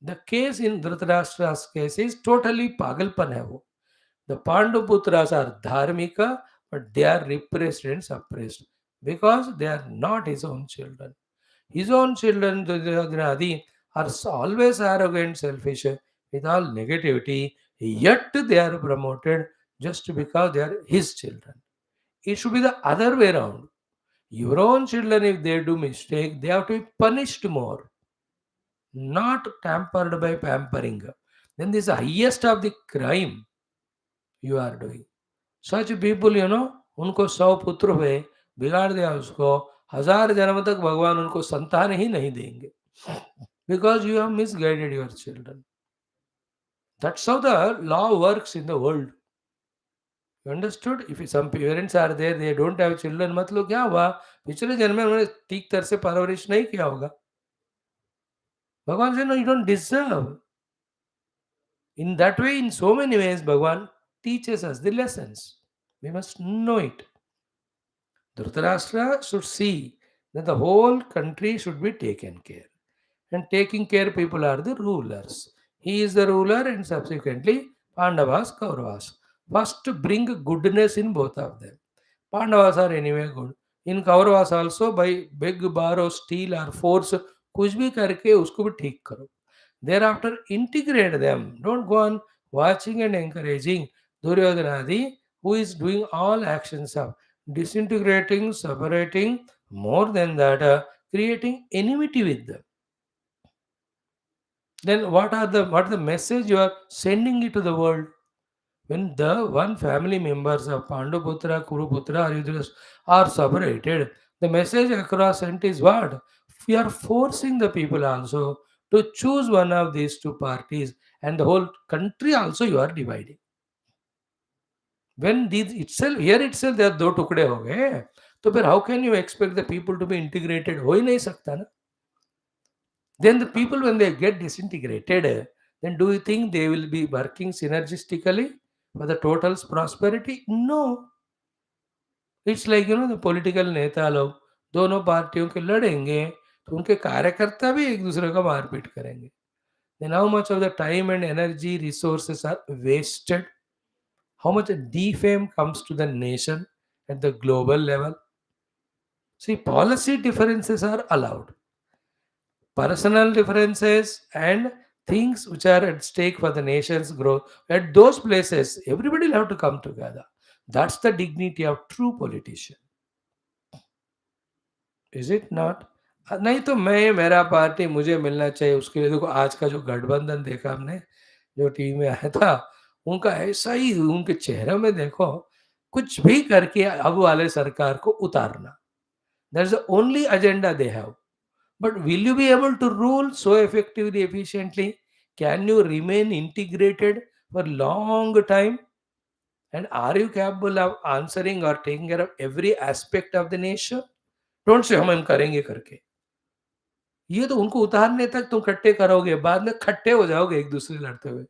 The case in Dhritarashtra's case is totally pagalpan hai wo. The Panduputras are dharmika, but they are repressed and suppressed because they are not his own children. His own children, Duryodhanadi, are always arrogant, selfish, with all negativity, yet they are promoted just because they are his children. It should be the other way around. Your own children, if they do mistake, they have to be punished more, not tampered by pampering. Then this is the highest of the crime you are doing. Such people उनको 100 पुत्र हुए, बिगाड़ दिया उसको, 1000 जन्म तक भगवान उनको संतान ही नहीं देंगे, because you have misguided your children. That's how the law works in the world. You understood? If some parents are there, they don't have children, मतलब क्या हुआ, पिछले जन्म में उन्होंने ठीक तरह से परवरिश नहीं किया होगा. भगवान से no, you don't deserve. In that way, in so many ways, Bhagwan teaches us the lessons. We must know it. Dhritarashtra should see that the whole country should be taken care. And taking care people are the rulers. He is the ruler and subsequently Pandavas, Kauravas. First bring goodness in both of them. Pandavas are anyway good. In Kauravas also by beg, borrow, steal or force कुछ भी करके उसको भी ठीक करो. Thereafter integrate them. Don't go on watching and encouraging Duryodhanadi who is doing all actions of disintegrating, separating, more than that, creating enmity with them. Then what are the message you are sending it to the world? When the one family members of Panduputra, Kuruputra, or Yudhishthira are separated, the message across sent is what? We are forcing the people also to choose one of these two parties, and the whole country also you are dividing. When these itself here itself they are दो टुकड़े हो गए, तो फिर how can you expect the people to be integrated? हो ही नहीं सकता ना. Then the people, when they get disintegrated, then do you think they will be working synergistically for the total prosperity? No. It's like the political नेता लोग दोनों पार्टियों के लड़ेंगे तो उनके कार्यकर्ता भी एक दूसरे को मारपीट करेंगे. Then how much of the time and energy resources are wasted? How much defame comes to the nation at the global level? See, policy differences are allowed. Personal differences and things which are at stake for the nation's growth, at those places everybody will have to come together. That's the dignity of true politician, is it not? नहीं तो मैं मेरा party मुझे मिलना चाहिए, उसके लिए देखो आज का जो गठबंधन देखा हमने, जो टीवी में आया था, उनका ऐसा ही उनके चेहरे में देखो, कुछ भी करके अब वाले सरकार को उतारना. That's the only agenda they have. But will you be able to rule so effectively, efficiently? Can you remain integrated for long time? And are you capable of answering or taking care of every aspect of the nation? Don't say हम करेंगे करके. ये तो उनको उतारने तक तुम कट्टे करोगे, बाद में खट्टे हो जाओगे एक दूसरे लड़ते हुए.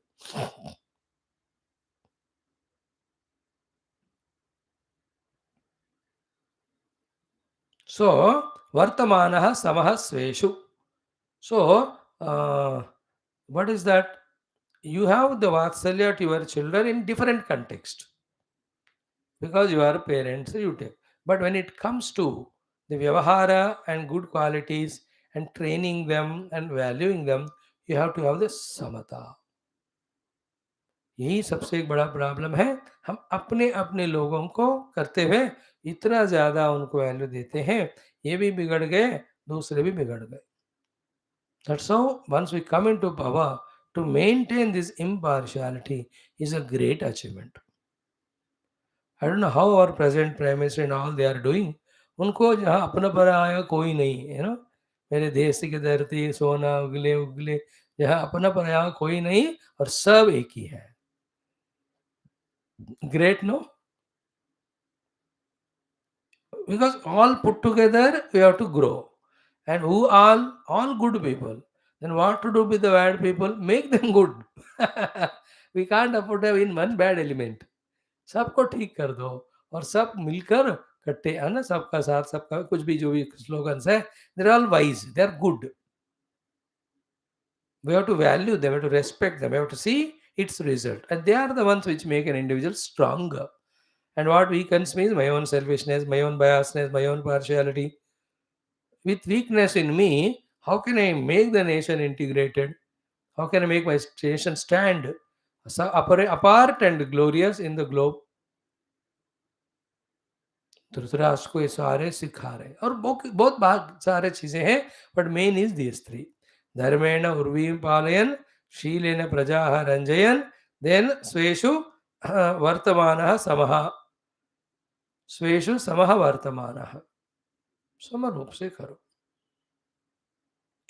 So वर्तमानः समः स्वेषु. So what is that? You have the vatsalya to your children in different context. Because you are parents, you take. But when it comes to the vyavahara and good qualities and training them and valuing them, you have to have the samata. यही सबसे एक बड़ा problem है. हम अपने अपने लोगों को करते हुए इतना ज्यादा उनको वैल्यू देते हैं, ये भी बिगड़ गए, दूसरे भी बिगड़ गए. That's how once we come into power, to maintain this impartiality is a great achievement. I don't know how our present prime minister and all they are doing. उनको जहाँ अपना पराया कोई नहीं है ना. मेरे देश की धरती सोना उगले उगले, जहाँ अपना पराया कोई नहीं और सब एक ही है. Great, no? Because all put together we have to grow. And who all good people. Then what to do with the bad people? Make them good. We can't afford to have in one bad element. सबको ठीक कर दो और सब मिलकर कट्टे है ना, सबका साथ सबका कुछ भी जो भी स्लोगन्स है, they are all wise, they are good. We have to value them, we have to respect them, we have to see its result, and they are the ones which make an individual stronger. And what weakens me is my own selfishness, my own biasness, my own partiality. With weakness in me, how can I make the nation integrated? How can I make my nation stand apart and glorious in the globe? Dhritarashtra को ये सारे सिखा रहे हैं और बहुत बहुत भाग सारे चीजें हैं, but main is this three. धर्मेण उर्वीं पालयन, शीलेन प्रजा रंजयन, देन स्वेषु वर्तमानः समः, स्वेषु समः वर्तमानः. सम रूप से करो.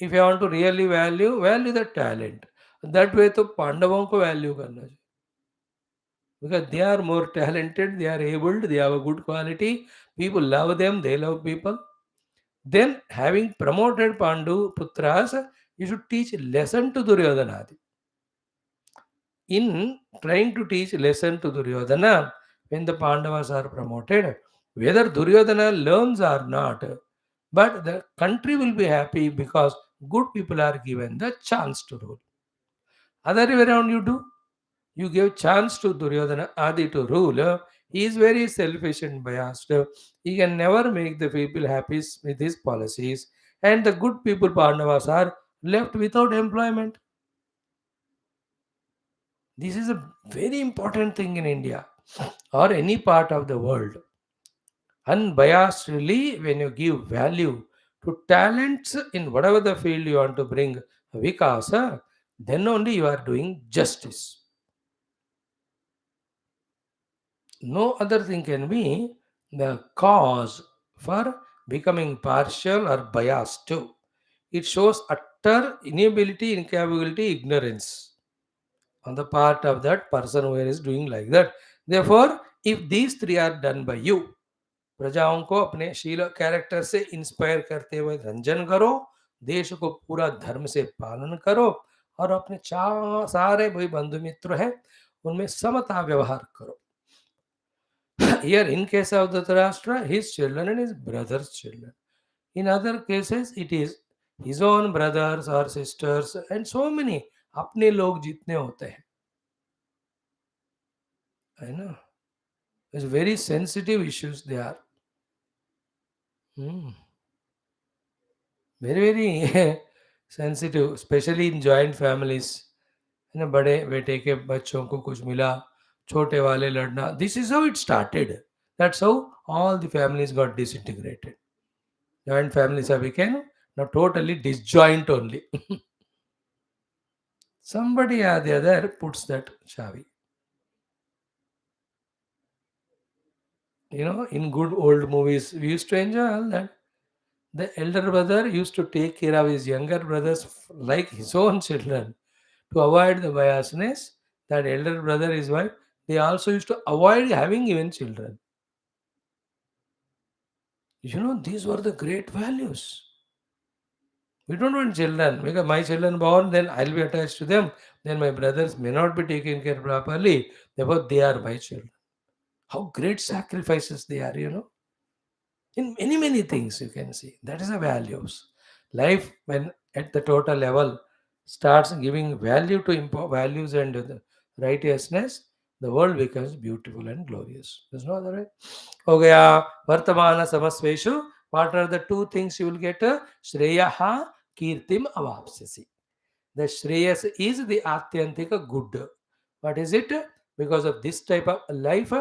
If you want to really value the talent, that way तो पांडवों को वैल्यू करना चाहिए, because they are more talented, they are able, they have a good quality, people love them, they love people. Then, having promoted Pandu Putras, you should teach lesson to Duryodhana. In trying to teach lesson to Duryodhana, when the Pandavas are promoted, whether Duryodhana learns or not, but the country will be happy because good people are given the chance to rule. Other way around you do. You give chance to Duryodhana Adi to rule. He is very selfish and biased. He can never make the people happy with his policies. And the good people, Pandavas, are left without employment. This is a very important thing in India or any part of the world. Unbiasedly, when you give value to talents in whatever the field you want to bring Vikasa, then only you are doing justice. No other thing can be the cause for becoming partial or biased too. It shows utter inability, incapability, ignorance on the part of that person who is doing like that. Therefore, if these three are done by you, प्रजाओं को अपने शील character से inspire करते हुए रंजन करो, देश को पूरा धर्म से पालन करो और अपने सारे भाई बंधु मित्र हैं उनमें समता व्यवहार करो. Here, in case of Dhritarashtra, his children and his brother's children. In other cases, it is his own brothers or sisters and so many. अपने लोग जितने होते हैं, है ना? It's very sensitive issues they are. Very very sensitive, especially in joint families. है ना, बड़े बेटे के बच्चों को कुछ मिला, छोटे वाले लड़ना. This is how it started. That's how all the families got disintegrated. Joint families have become now totally disjoint only. Somebody or the other puts that chavi. In good old movies, we used to enjoy all that. The elder brother used to take care of his younger brothers like his own children. To avoid the biasness, that elder brother is why they also used to avoid having even children. These were the great values. We don't want children because my children born, then I'll be attached to them. Then my brothers may not be taken care properly. Therefore, they are my children. How great sacrifices they are. In many, many things you can see. That is the values. Life, when at the total level starts giving value to values and the righteousness, the world becomes beautiful and glorious. There's no other way. हो गया वर्तमान समस्वेशु. What are the two things you will get? Shreyaha kirtim avapsasi. The Shreyas is the Athyanthika good. What is it? Because of this type of life,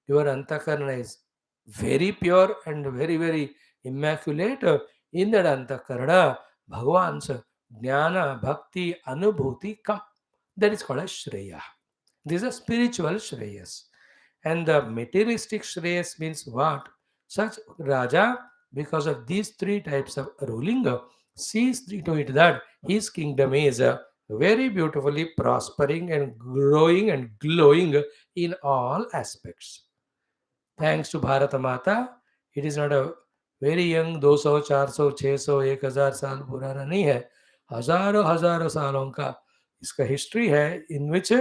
your Antakarana is very pure and very, very immaculate. In that Antakarana, Bhagavan's Jnana, Bhakti, Anubhuti come. That is called as Shreya. This is a spiritual Shreyas. And the materialistic Shreyas means what? Such Raja, because of these three types of ruling, sees to it that his kingdom is very beautifully prospering and growing and glowing in all aspects. Thanks to Bharata Mata, it is not a very young 200, 400, 600, 1000 साल पुराना नहीं है. हजारों हजारों सालों का इसका history है, in which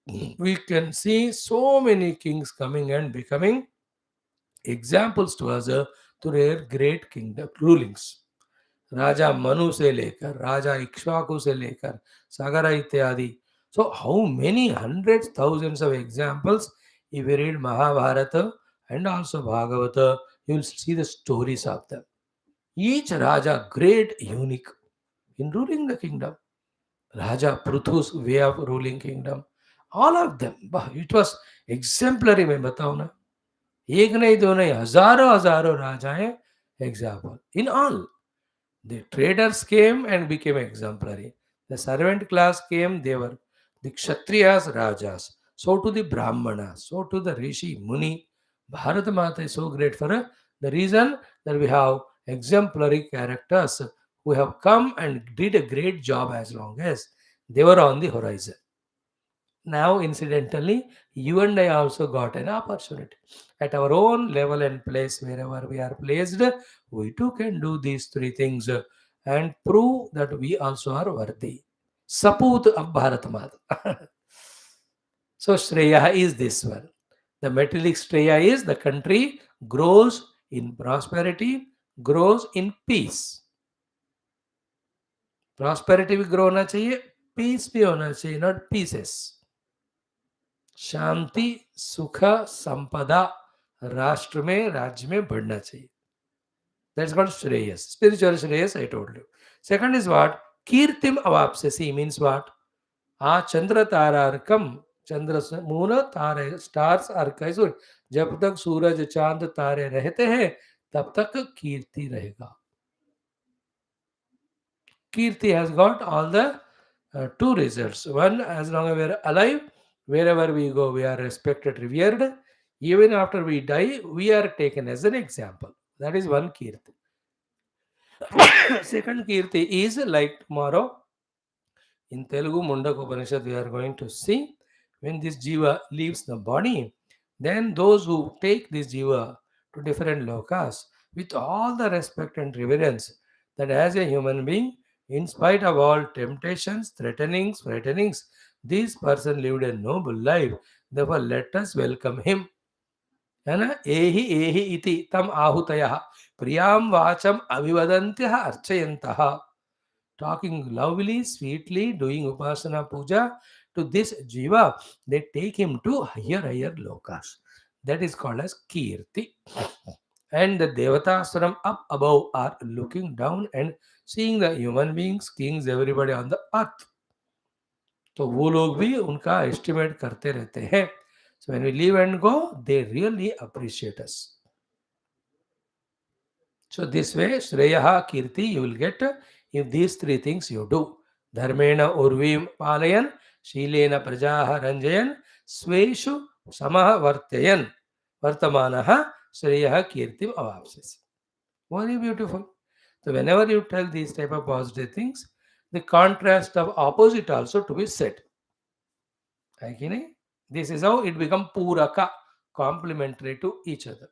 we can see so many kings coming and becoming examples to us to their great kingdom rulings. राजा मनु से लेकर राजा इक्ष्वाकु से लेकर सागरा इत्यादि. So how many hundreds, thousands of examples, if you read Mahabharata and also Bhagavata, you will see the stories of them. Each Raja great, unique in ruling the kingdom. Raja Pruthu's way of ruling kingdom. All of them. It was exemplary. मैं बताऊं ना, एक नहीं दो नहीं, हजारों हजारों राजाएं example in all. The traders came and became exemplary. The servant class came, they were the Kshatriyas, Rajas. So to the Brahmanas, so to the Rishi, Muni. Bharat Mata is so great for the reason that we have exemplary characters who have come and did a great job as long as they were on the horizon. Now, incidentally, you and I also got an opportunity. At our own level and place, wherever we are placed, we too can do these three things and prove that we also are worthy. Saput of Bharat Mata. So, Shreya is this one. The materialistic Shreya is the country grows in prosperity, grows in peace. Prosperity भी grow होना चाहिए, peace भी होना चाहिए, not pieces. शांति सुख संपदा राष्ट्र में राज्य में बढ़ना चाहिए. That's called Shreyas. Spiritual Shreyas, I told you. Second is what? Kirtim avapsasi means what? Chandra tararkam. Chandra moon तारे स्टार्स अर्क. जब तक सूरज चांद तारे रहते हैं तब तक कीर्ति रहेगा. Kirti has got all the two results. One, as long as we are alive, wherever we go, we are respected, revered. Even after we die, we are taken as an example. That is one Kirti. Second Kirti is like tomorrow in Telugu Mundak Upanishad, we are going to see when this Jiva leaves the body, then those who take this Jiva to different lokas with all the respect and reverence that as a human being, in spite of all temptations, threatenings, this person lived a noble life. Therefore, let us welcome him. है ना. एहि एहि इति तम आहूतयः प्रियां वाचम अभिवदन्त्यः अर्चयन्तः. Talking lovely, sweetly, doing upasana puja to this jiva, they take him to higher lokas. That is called as kirti. And the devatas from up above are looking down and seeing the human beings, kings, everybody on the earth. तो वो लोग भी उनका estimate करते रहते हैं. So when we leave and go, they really appreciate us. So this way, Shreyaha Kirti you will get if these three things you do. Dharmena Urvim Palayan, Shilena Prajaha Ranjayan, Sveshu Samaha Vartayan, Vartamanaha Shreyaha Kirtim Avapsis. Very beautiful. So whenever you tell these type of positive things, the contrast of opposite also to be said. This is how it becomes Puraka, complementary to each other.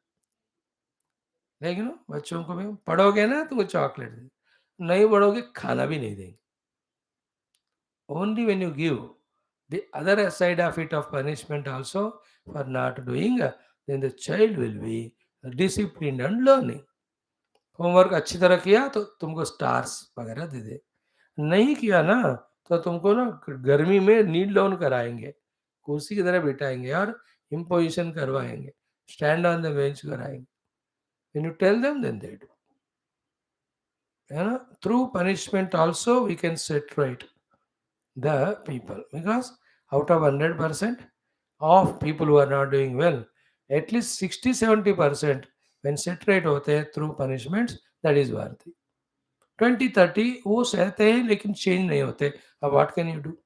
बच्चों को भी पढ़ोगे ना तुमको chocolate दे, नहीं पढ़ोगे खाना भी नहीं देंगे. Only when you give the other side of it of punishment also for not doing, then the child will be disciplined and learning. Homework अच्छी तरह किया तो तुमको स्टार्स वगैरह दे दे, नहीं किया ना तो तुमको ना गर्मी में नील डाउन कराएंगे, कुर्सी की तरह बिठाएंगे और इम्पोजिशन करवाएंगे, स्टैंड ऑन द बेंच कराएंगे. When you tell them, then they do. Through punishment also we can set right the people, because out of 100% of people who are not doing well, at least 60-70% when set right होते हैं through punishments, that is worthy. 20-30 वो सहते हैं लेकिन change नहीं होते. अब what can you do?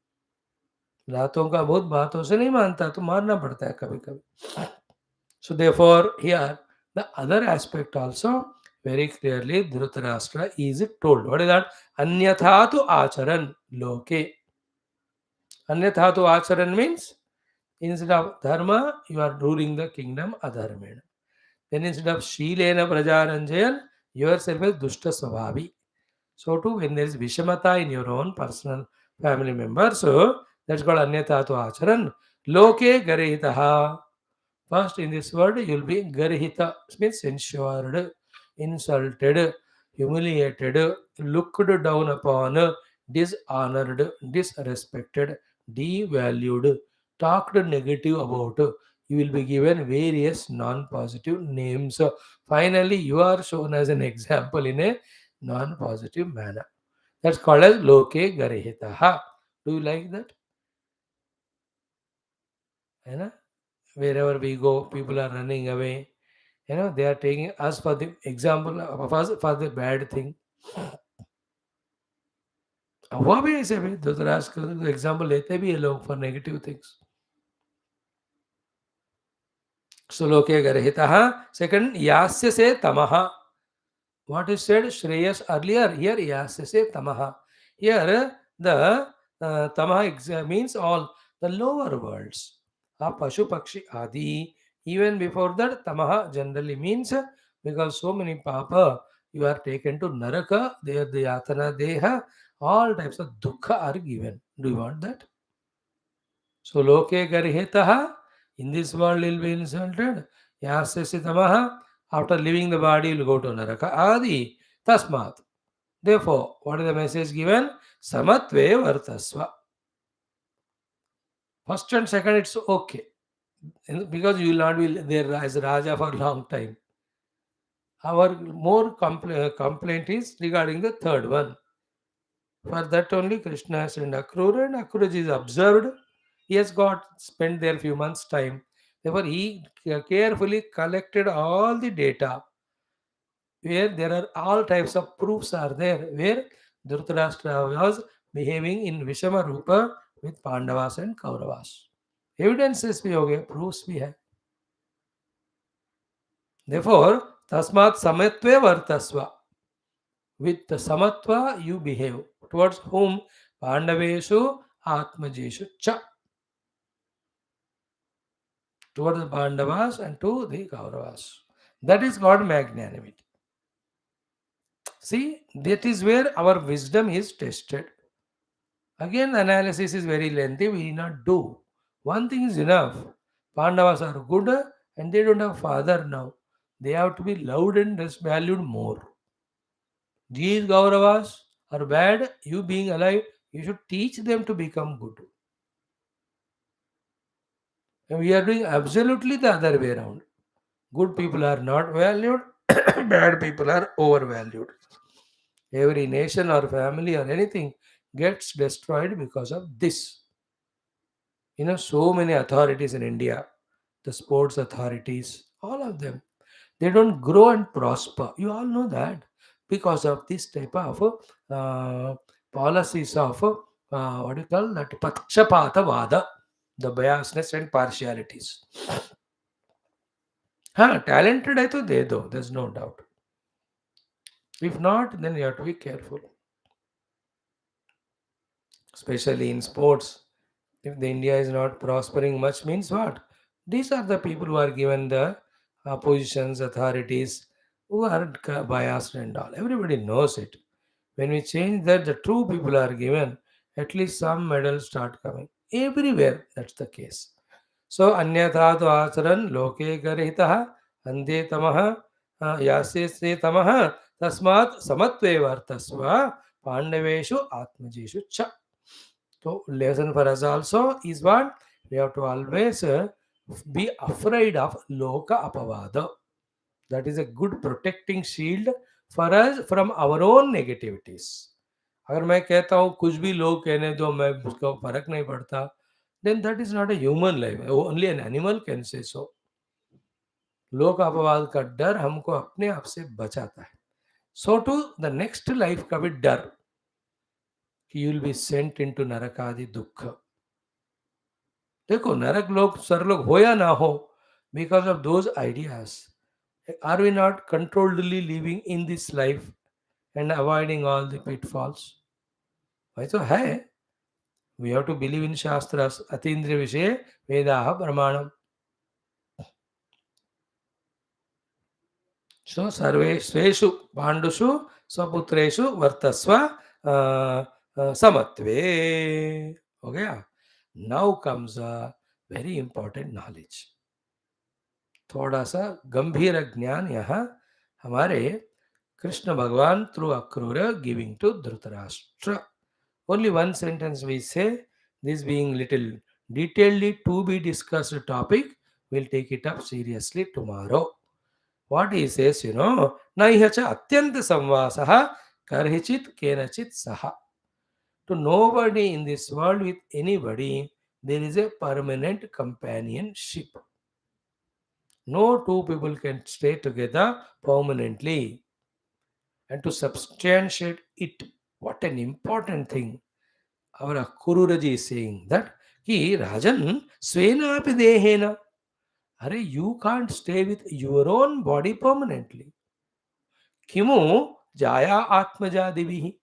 रातों का बहुत बातों से नहीं मानता तो मारना पड़ता है कभी कभी. So therefore here the other aspect also very clearly Dhrutarashtra is told. What is that? Anyatha tu acharan loke. Anyatha tu acharan means instead of dharma, you are ruling the kingdom adharmena. Then instead of shilena prajaranjayan, yourself is dushta svabhavi. So too, when there is vishamata in your own personal family member, so that's called anyatha tu acharan. Loke garihitaha. First, in this world, you will be garihita, means censured, insulted, humiliated, looked down upon, dishonored, disrespected, devalued, talked negative about. You will be given various non-positive names. Finally, you are shown as an example in a non-positive manner. That's called as loke garihitaha. Do you like that? You know? Wherever we go, people are running away. They are taking us for the example of us for the bad thing. हुआ भी ऐसे भी धृतराष्ट्र का example लेते भी है लोग for negative things. श्लोके गर्हितः. Second, yasya se tamaha. What is said Shreyas earlier, here yasya se tamaha. Here the tamaha means all the lower worlds. Pashu Pakshi Adi. Even before that, tamaha generally means because so many papa, you are taken to Naraka, there the Yatana Deha, all types of dukkha are given. Do you want that? So loke garhitaha, in this world you'll be insulted. Yasya tamaha, after leaving the body you'll go to Naraka. Adi, tasmat. Therefore, what is the message given? Samatve vartasva. First and second, it's okay. Because you will not be there as Raja for a long time. Our more complaint is regarding the third one. For that only Krishna has sent AKRURA, and AKRURA is observed. He has spent there few months time. Therefore, he carefully collected all the data where there are all types of proofs are there where Dhritarashtra was behaving in Vishama Rupa with Pandavas and Kauravas. Evidences भी हो गए, proofs भी है. Therefore, tasmat samatve vartasva. With the samatva you behave. Towards whom? Pandaveshu atmajeshu cha. Towards the Pandavas and to the Kauravas. That is called magnanimity. See, that is where our wisdom is tested. Again, the analysis is very lengthy. We need not do. One thing is enough. Pandavas are good and they don't have father now. They have to be loved and valued more. These Kauravas are bad. You being alive, you should teach them to become good. And we are doing absolutely the other way around. Good people are not valued, bad people are overvalued. Every nation or family or anything gets destroyed because of this. So many authorities in India, the sports authorities, all of them, they don't grow and prosper. You all know that because of this type of policies of what do you call that? Pakshapata vada, the biasness and partialities. Talented hai to de do, there's no doubt. If not, then you have to be careful. Especially in sports. If the India is not prospering much, means what? These are the people who are given the positions, authorities, who are biased and all. Everybody knows it. When we change that, the true people are given, at least some medals start coming. Everywhere, that's the case. So, anyatha tu acharan loke garhitaha ande tamaha yase se tamaha tasmat samatve vartasva pandaveshu atmajeshu cha. So, lesson for us also is what? We have to always be afraid of loka apavada. That is a good protecting shield for us from our own negativities. अगर मैं कहता हूँ कुछ भी लोग कहने दो मैं उसको फर्क नहीं पड़ता, then that is not a human life. Only an animal can say so. लोक अपवाद का डर हमको अपने आप से बचाता है. So to the next life का भी डर कि you will be sent into नरकादि दुख. देखो नरक लोग सरलोक हो या ना हो, because of those ideas, are we not controlledly living in this life and avoiding all the pitfalls? भाई तो है. We have to believe in Shastras. Atindriya Vishe Vedaha Pramanam. So Sarve Sveshu Pandushu Swaputreshu Vartasva Samatve. Okay. Now comes a very important knowledge. थोड़ा सा गंभीर ज्ञान यहाँ हमारे कृष्ण भगवान through Akrur giving to Dhritarashtra. Only one sentence we say, this being little detailedly to be discussed topic, we'll take it up seriously tomorrow. What he says, Naihacha atyanta samvasaha karhichit kenachit saha. To nobody in this world with anybody, there is a permanent companionship. No two people can stay together permanently. And to substantiate it, what an important thing. Our Kururaji is saying that Ki Rajan Svena Dehena. Are you can't stay with your own body permanently. Kimu Jaya Atmaja Devihi.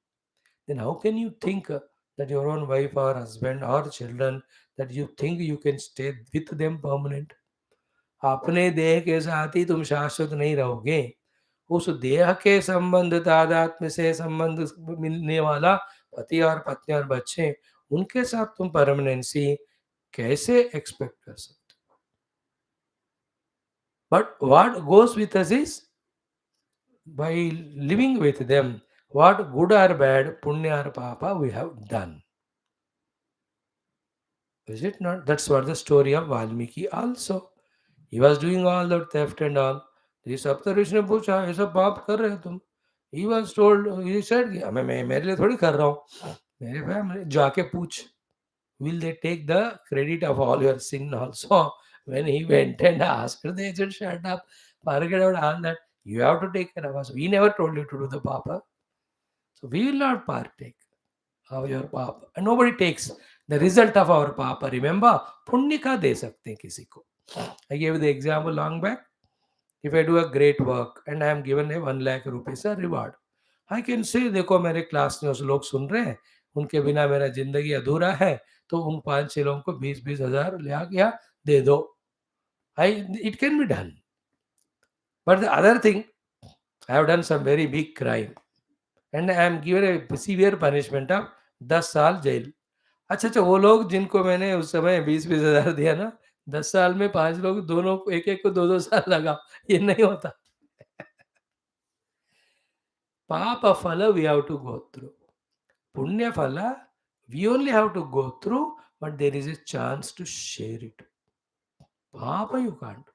Then how can you think that your own wife or husband or children that you think you can stay with them permanent? अपने देह के साथ ही तुम शाश्वत नहीं रहोगे. उस देह के संबंध तादात्म्य से संबंध मिलने वाला पति और पत्नी और बच्चे, उनके साथ तुम परमानेंसी कैसे एक्सपेक्ट कर सकते? But what goes with us is by living with them, what good or bad, punya or papa we have done. Is it not? That's what the story of Valmiki also. He was doing all that theft and all. ये सप्तऋषि ने पूछा ऐसा पाप कर रहे हो तुम? He was told, he said, मैं मेरे लिए थोड़ी कर रहा हूँ, मेरे फैमिली जाके पूछ. Will they take the credit of all your sin also? When he went and asked, they said, shut up, forget about all that. You have to take care of us. We never told you to do the papa. So we will not partake of your papa. And nobody takes the result of our papa. Remember, पुण्य का दे सकते हैं किसी को. I gave the example long back. If I do a great work and I am given a 1 lakh rupees a reward, I can say, देखो मेरे class में उस लोग सुन रहे हैं, उनके बिना मेरा जिंदगी अधूरा है, तो उन 5-6 लोगों को 20-20 हजार ले आ गया दे दो. It can be done. But the other thing, I have done some very big crime and I am given a severe punishment of 10 साल जेल. अच्छा वो लोग जिनको मैंने उस समय 20-20 हजार दिया ना, 10 साल में 5 लोग दोनों एक-एक को 2-2 साल लगा. ये नहीं होता. Papa phala we have to go through. Punya phala we only have to go through, but there is a chance to share it. Papa you can't.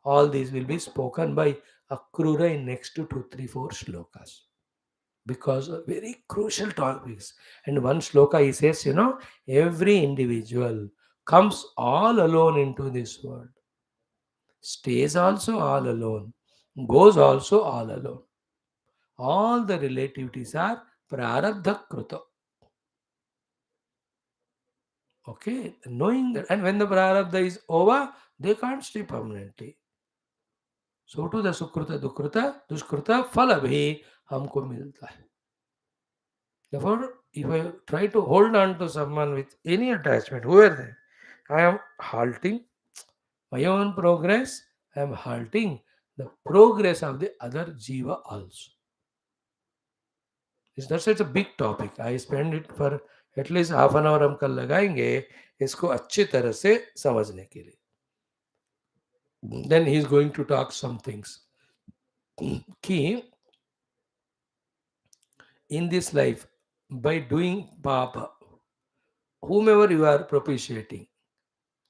All these will be spoken by Akrura in next to 2, 3, 4 shlokas. Because very crucial topics. And one shloka he says, every individual comes all alone into this world, stays also all alone, goes also all alone. All the relativities are prarabdha kruta. Okay, knowing that, and when the prarabdha is over, they can't stay permanently. So to the sukruta, dukruta, dushkruta, phala bhi हमको मिलता है. Therefore, if I try to hold on to someone with any attachment, whoever they, I am halting my own progress, I am halting the progress of the other jiva also. That's such a big topic. I spend it for at least half an hour हम कल लगाएंगे इसको अच्छी तरह से समझने के लिए. Then he is going to talk some things. कि in this life, by doing papa, whomever you are propitiating,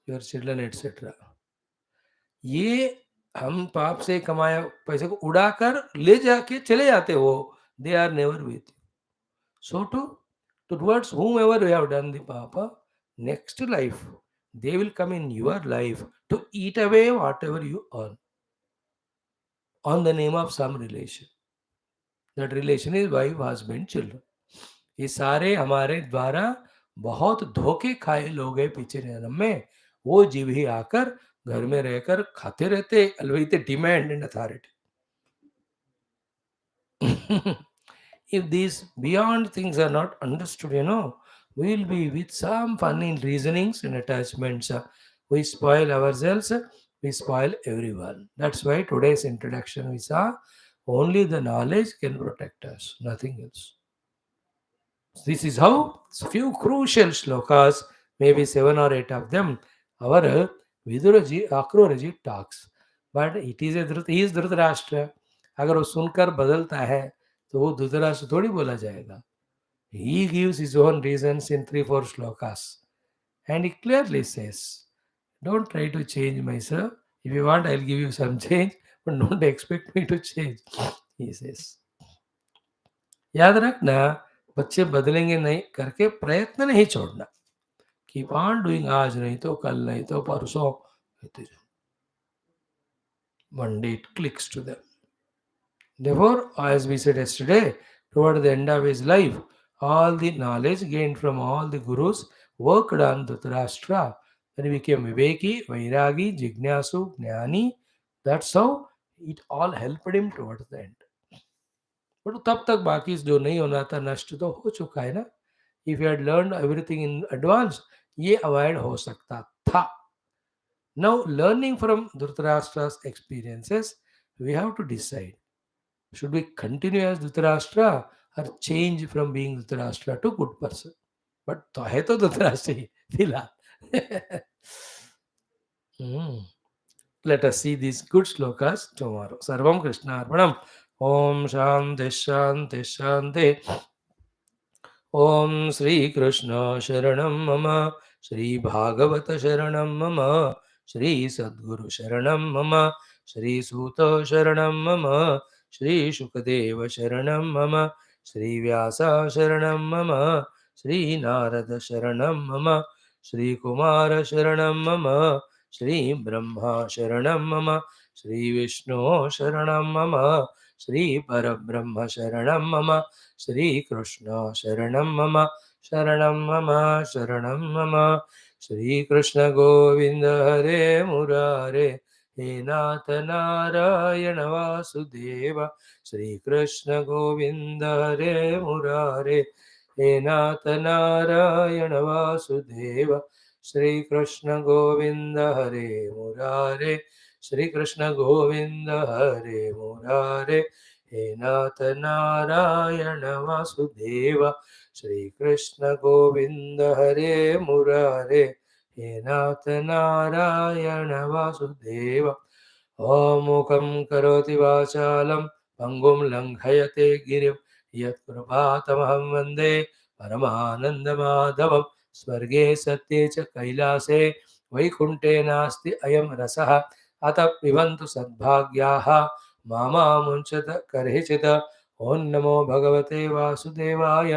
your children, etc., ये हम पाप से कमाया पैसे को उड़ाकर ले जाके चले जाते हो. They are never with you. So towards whomever you have done the papa, next life, they will come in your life to eat away whatever you earn on the name of some relation. That relation is wife, husband, children. ये सारे हमारे द्वारा बहुत धोखे खाए लोग हैं पिछले जन्म में. वो जीव ही आकर घर में रहकर खाते रहते अलवित demand and authority. If these beyond things are not understood, we will be with some funny reasonings and attachments. We spoil ourselves, we spoil everyone. That's why today's introduction we saw only the knowledge can protect us, nothing else. This is how few crucial shlokas, maybe 7 or 8 of them, Our Viduraji, Akruraji talks, but it is a he is Dhritarashtra. अगर वो सुनकर बदलता है तो वो धृतराष्ट्र थोड़ी बोला जाएगा. He gives his own reasons in 3-4 shlokas, and he clearly says, "Don't try to change myself. If you want, I'll give you some change, but don't expect me to change." He says. याद रखना, बच्चे बदलेंगे नहीं करके प्रयत्न नहीं छोड़ना. Keep on doing, आज नहीं तो कल, नहीं तो परसों. One day it clicks to them. Therefore, as we said yesterday, toward the end of his life, all the knowledge gained from all the gurus worked on Dhritarashtra. Then he became Viveki, Vairagi, Jignasu, Jnani. That's how it all helped him towards the end. But तब तक बाकी जो नहीं होना था नष्ट तो हो चुका है ना. If you had learned everything in advance, ये avoid हो सकता था. Now, learning from Dhritarashtra's experiences, we have to decide. Should we continue as Dhritarashtra or change from being Dhritarashtra to good person? But तो है तो धृतराष्ट्र ही फिलहाल. Hmm. Let us see these good shlokas tomorrow. Sarvam Krishna Arpanam. Om Shanti Shanti Shanti. Om Sri Krishna Sharanam Mama. Shri Bhagavata Sharanam Mama. Shri Sadguru Sharanam Mama. Shri Suta Sharanam Mama. Shri Shukadeva Sharanam Mama. Shri Vyasa Sharanam Mama. Shri Narada Sharanam Mama. Shri Kumara Sharanam Mama. Shri Brahma Sharanam Mama. Shri Vishnu Sharanam Mama. Shri Parabrahma Sharanam Mama. Shri Krishna Sharanam Mama. Sharanam Mama. Sharanam Mama. Shri Krishna Govinda Hare Murare. He Nath Narayana Vasudeva. Shri Krishna Govinda Hare Murare. He Nath Narayana Vasudeva. Shri Krishna Govinda Hare Murare. Shri Krishna Govinda Hare Murare. He Nath Narayana Vasudeva. Shri Krishna Govinda Hare Murare. He Nath Narayana Vasudeva. Mukam karoti vachalam pangum langhayate girim yat prapatamaham vande paramananda madhavam स्वर्गे सत्ये च कैलासे वैकुंठे नास्ति अयं रसः अतः पिबन्तु सद्भाग्याः मामा मुञ्चत कर्हिचित्. ओं नमो भगवते वासुदेवाय.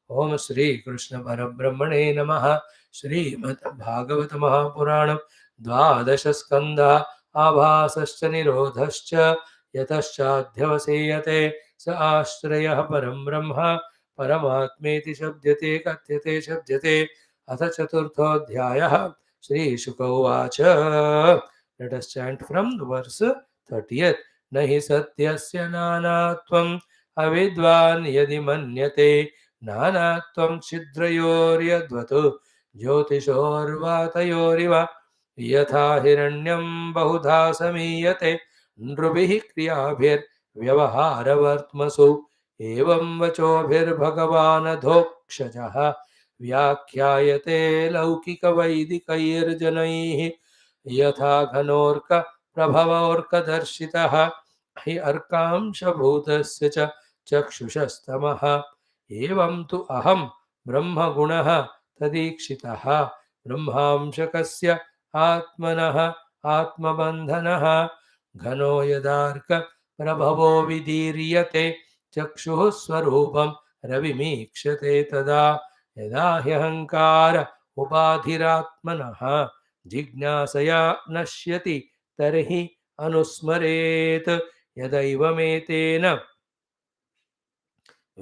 ओम श्री कृष्ण परब्रह्मणे नमः. श्रीमद् भागवत महापुराणं द्वादश स्कन्धः आभासश्च निरोधश्च यतश्चाध्यवसेयते स आश्रयः परं ब्रह्म परमात्मेति शब्दते कथ्यते शब्दते. अथ चतुर्थोऽध्यायः. श्रीशुक उवाच. Let us chant from the verse 30th. न हि सत्यस्य नानात्वम् अविद्वान् यदि मन्यते नानात्वं छिद्रयोर्यद्वत् ज्योतिषोर्वातयोरिव यथा हिरण्यं बहुधा समीयते नृभिः क्रियाभिर्व्यवहारवर्त्मसु एवं वचोभिर्भगवान् अधोक्षजः व्याख्यायते लौकिकवैदिकैर्जनैः यथा घनोर्क प्रभवोर्कदर्शितः हि अर्कांशभूतस्य च चक्षुषस्तमः. एवं तु अहं ब्रह्मगुणः तदीक्षितः ब्रह्मांशकस्य आत्मनः आत्मबन्धनः घनो यदार्क प्रभवो विदीर्यते चक्षुः स्वरूपं रविमीक्षते तदा यदा ह्यहङ्कार उपाधिरात्मनः जिज्ञासया नश्यति तर्हि अनुस्मरेत्. यदैवमेतेन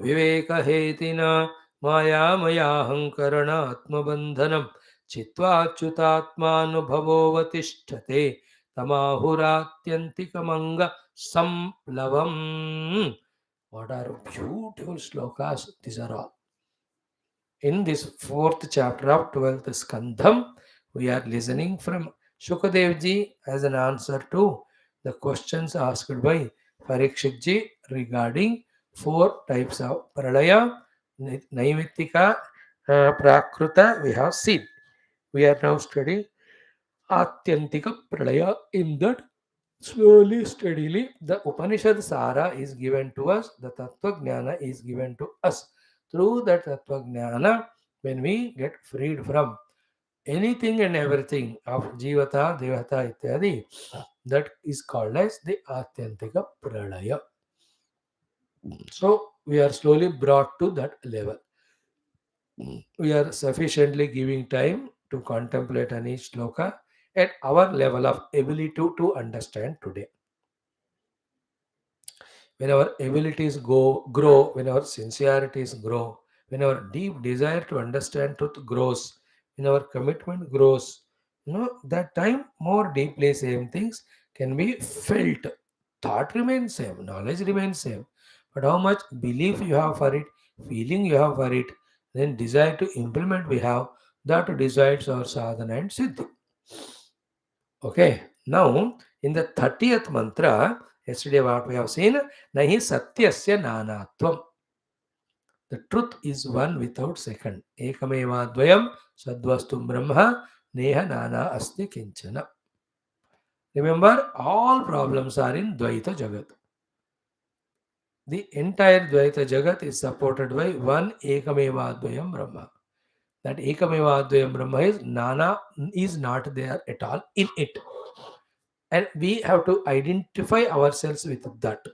विवेकहेतिना मायामयाहङ्करणात्मबन्धनं चित्वाच्युतात्मानुभवोऽवतिष्ठते तमाहुरात्यन्तिकमङ्गसंप्लवम्. What are beautiful slokas these are all. In this fourth chapter of 12th Skandham, we are listening from Shukadevji as an answer to the questions asked by Parikshitji regarding four types of Pralaya, Naimittika, Prakruta we have seen. We are now studying Atyantika Pralaya. In that, slowly, steadily, the Upanishad Sara is given to us, the Tattva Gnana is given to us. Through that Tattva Gnana, when we get freed from anything and everything of Jivata, Devata, Ityadi, that is called as the Atyantika Pralaya. So, we are slowly brought to that level. We are sufficiently giving time to contemplate on each sloka at our level of ability to understand today. When our abilities grow, when our sincerities grow, when our deep desire to understand truth grows, when our commitment grows, that time more deeply same things can be felt. Thought remains same, knowledge remains same, but how much belief you have for it, feeling you have for it, then desire to implement we have, that decides our sadhana and siddhi. Okay, now in the 30th mantra, yesterday what we have seen, Nahi Satyasya Nanatvam. The truth is one without second. Ekameva Dvayam Sadvastum Brahma Neha Nana Asti Kinchana. Remember, all problems are in Dvaita Jagat. The entire Dvaita Jagat is supported by one Ekameva Dvayam Brahma. That Ekameva Dvayam Brahma is Nana is not there at all in it. And we have to identify ourselves with that,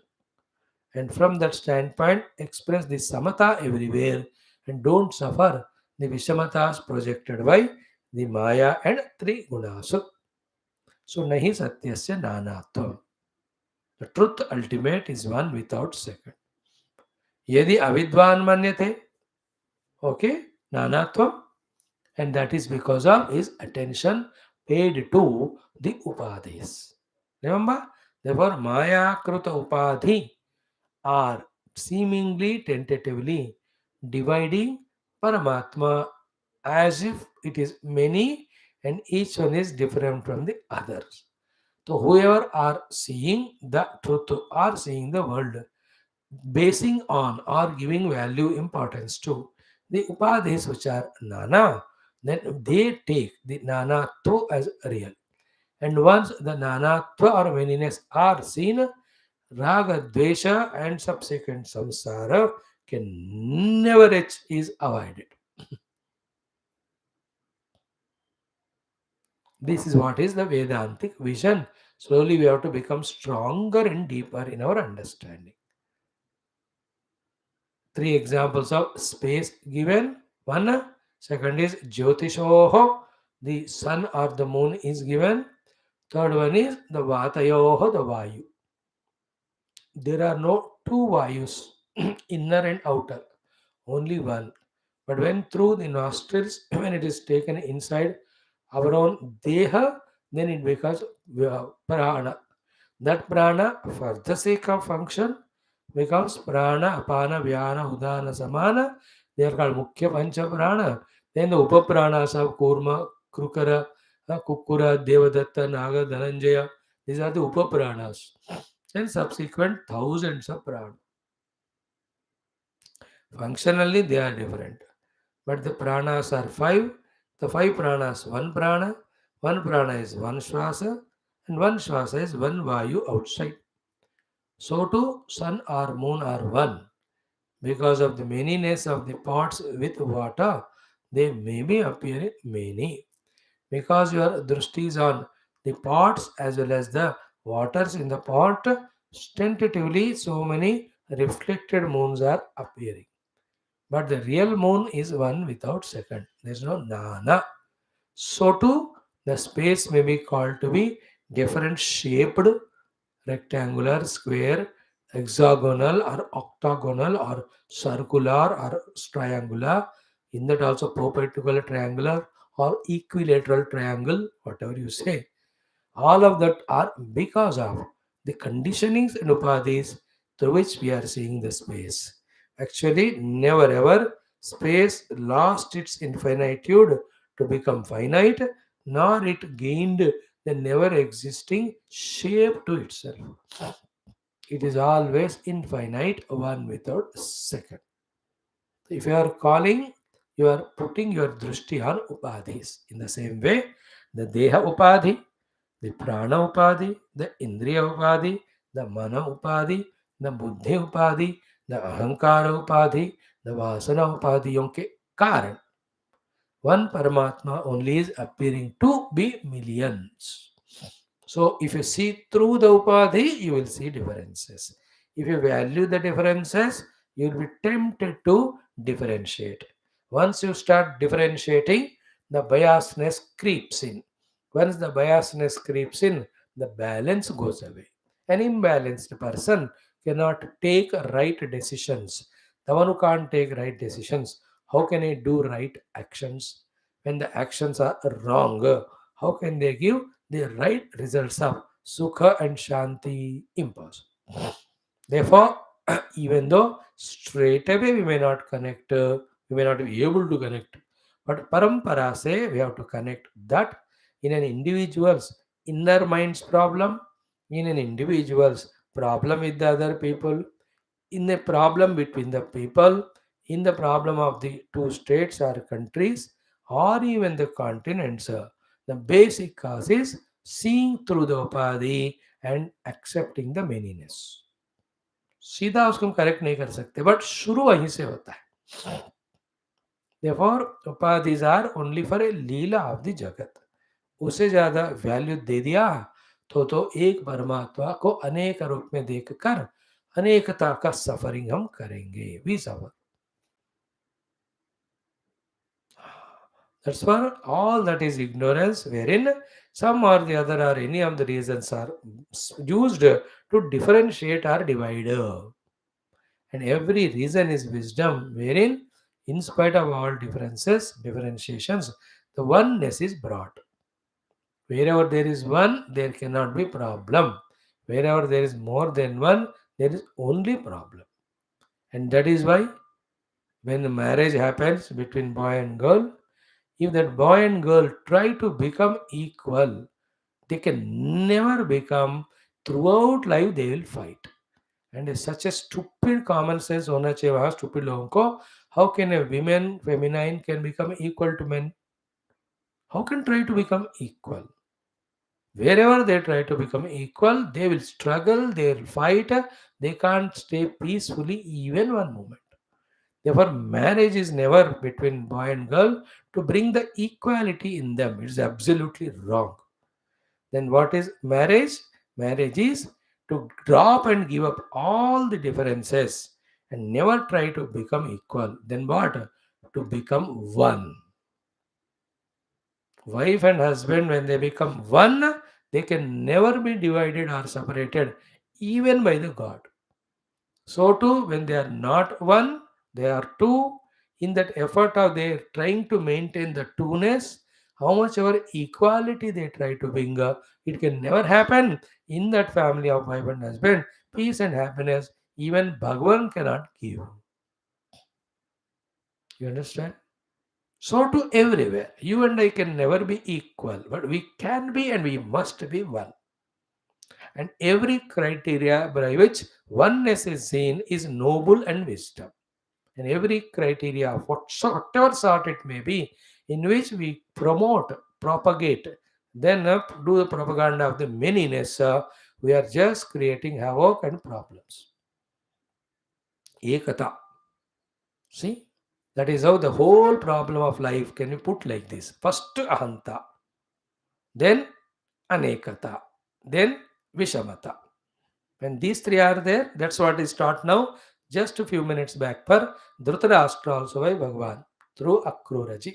and from that standpoint express the samatha everywhere and don't suffer the vishamatas projected by the maya and three gunas. So nahi satyasya nanatvam. The truth ultimate is one without second. Yadi avidvan manyate, okay, nanatvam, and that is because of his attention paid to the upadhis. Remember, therefore maya kruta upadhi are seemingly tentatively dividing Paramatma as if it is many and each one is different from the others. So whoever are seeing the truth or seeing the world, basing on or giving value importance to the upadhis which are nana, then they take the nanatva as real. And once the nanatva or manyness are seen, raga, dvesha, and subsequent samsara can never is avoided. This is what is the Vedantic vision. Slowly we have to become stronger and deeper in our understanding. Three examples of space given. One, second is Jyotishoho, the sun or the moon is given. Third one is the Vatayoho, the Vayu. There are no two Vayus, inner and outer, only one. But when through the nostrils, when it is taken inside our own deha, then it becomes prana. That prana, for the sake of function, becomes prana, apana, vyana, udana, samana. They are called mukhya pancha prana. Then the upapranas of kurma, krukara, kukura, devadatta, naga, dhananjaya. These are the upapranas. Then subsequent thousands of prana. Functionally, they are different. But the pranas are five. The five pranas, one prana is one shvasa, and one shvasa is one vayu outside. So too, sun or moon are one. Because of the manyness of the pots with water, they may be appearing many. Because your drishti is on the pots as well as the waters in the pot, tentatively so many reflected moons are appearing. But the real moon is one without second. There is no nana. So too, the space may be called to be different shaped, rectangular, square, hexagonal or octagonal or circular or triangular. In that also perpendicular triangular or equilateral triangle, whatever you say. All of that are because of the conditionings and upadhis through which we are seeing the space. Actually, never ever space lost its infinitude to become finite, nor it gained the never existing shape to itself. It is always infinite, one without second. If you are calling, you are putting your drishti on upadhis. In the same way, The Deha Upadhi, the Prana Upadhi, the Indriya Upadhi, the Mana Upadhi, the Buddhi Upadhi, the Ahankara Upadhi, the Vasana Upadhiyon के कारण one Paramatma only is appearing to be millions. So, if you see through the Upadhi, you will see differences. If you value the differences, you will be tempted to differentiate. Once you start differentiating, the biasness creeps in. Once the biasness creeps in, the balance goes away. An imbalanced person cannot take right decisions. The one who can't take right decisions, how can he do right actions? When the actions are wrong, how can they give the right results of Sukha and Shanti? Impossible. Therefore, even though straight away we may not connect, we may not be able to connect, but parampara say we have to connect that in an individual's inner mind's problem, in an individual's problem with the other people, in the problem between the people, in the problem of the two states or countries, or even the continents. The basic cause is seeing through the upadhi and accepting the manyness. सीधा उसको हम correct नहीं कर सकते but शुरू वहीं से होता है. Therefore, upadhis are only for a Leela of the जगत. उसे ज्यादा वैल्यू दे दिया तो एक परमात्मा को अनेक रूप में देखकर अनेकता का सफरिंग हम करेंगे. We suffer. That's why all that is ignorance, wherein some or the other or any of the reasons are used to differentiate or divide. And every reason is wisdom, wherein, in spite of all differences, differentiations, the oneness is brought. Wherever there is one, there cannot be problem. Wherever there is more than one, there is only problem. And that is why when the marriage happens between boy and girl, if that boy and girl try to become equal, they can never become. Throughout life they will fight. And it's such a stupid common sense होना चाहिए वहाँ stupid लोगों को. How can a women feminine can become equal to men? How can try to become equal? Wherever they try to become equal, they will struggle, they will fight, they can't stay peacefully even one moment. Therefore, marriage is never between boy and girl to bring the equality in them. It's absolutely wrong. Then what is marriage? Marriage is to drop and give up all the differences and never try to become equal. Then what? To become one. Wife and husband, when they become one, they can never be divided or separated, even by the God. So too, when they are not one, they are two. In that effort of they trying to maintain the two-ness, how much ever equality they try to bring up, it can never happen in that family of wife and husband. Peace and happiness, even Bhagavan cannot give. You understand? So too everywhere. You and I can never be equal, but we can be and we must be one. And every criteria by which oneness is seen is noble and wisdom. And every criteria of whatever sort it may be, in which we promote, propagate, then do the propaganda of the manyness, we are just creating havoc and problems. Ekata. See? That is how the whole problem of life can be put like this. First ahanta, then anekata, then vishamata. When these three are there, that's what is taught now. Just a few minutes back for Dhrutarashtra also by Bhagavan through AKRURA.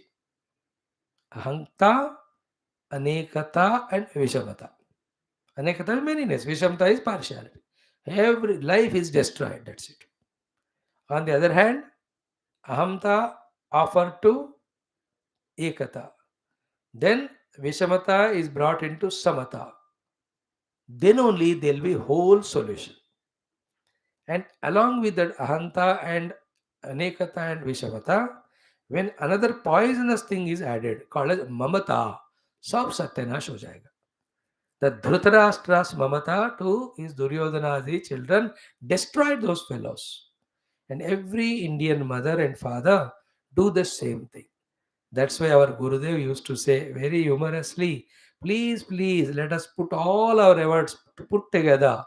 Ahanta, anekata, and vishamata. Anekata is manyness, vishamata is partiality. Every life is destroyed, that's it. On the other hand, ahamta offered to ekata. Then vishamata is brought into samata. Then only there will be whole solution. And along with that ahanta and anekata and vishamata, when another poisonous thing is added called as mamata, सब सत्यानाश हो जाएगा. The Dhrutarashtra's mamata to his Duryodhana's children destroyed those fellows. And every Indian mother and father do the same thing. That's why our Gurudev used to say very humorously, please, please, let us put all our efforts to put together.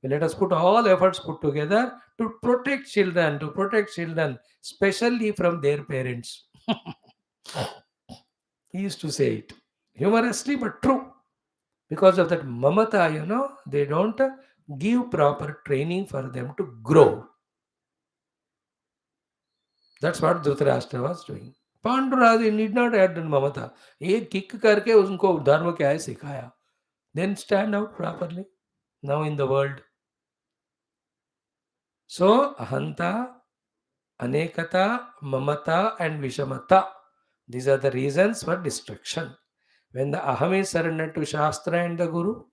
Let us put all efforts put together to protect children, especially from their parents. He used to say it humorously but true. Because of that mamata, they don't give proper training for them to grow. That's what Dhritarashtra was doing. Panduraj need not add ममता एक kick करके उनको धर्म क्या है सिखाया then stand out properly now in the world. So ahanta, anekata, mamata, and vishamata. These are the reasons for destruction. When the aham is surrendered to Shastra and the Guru,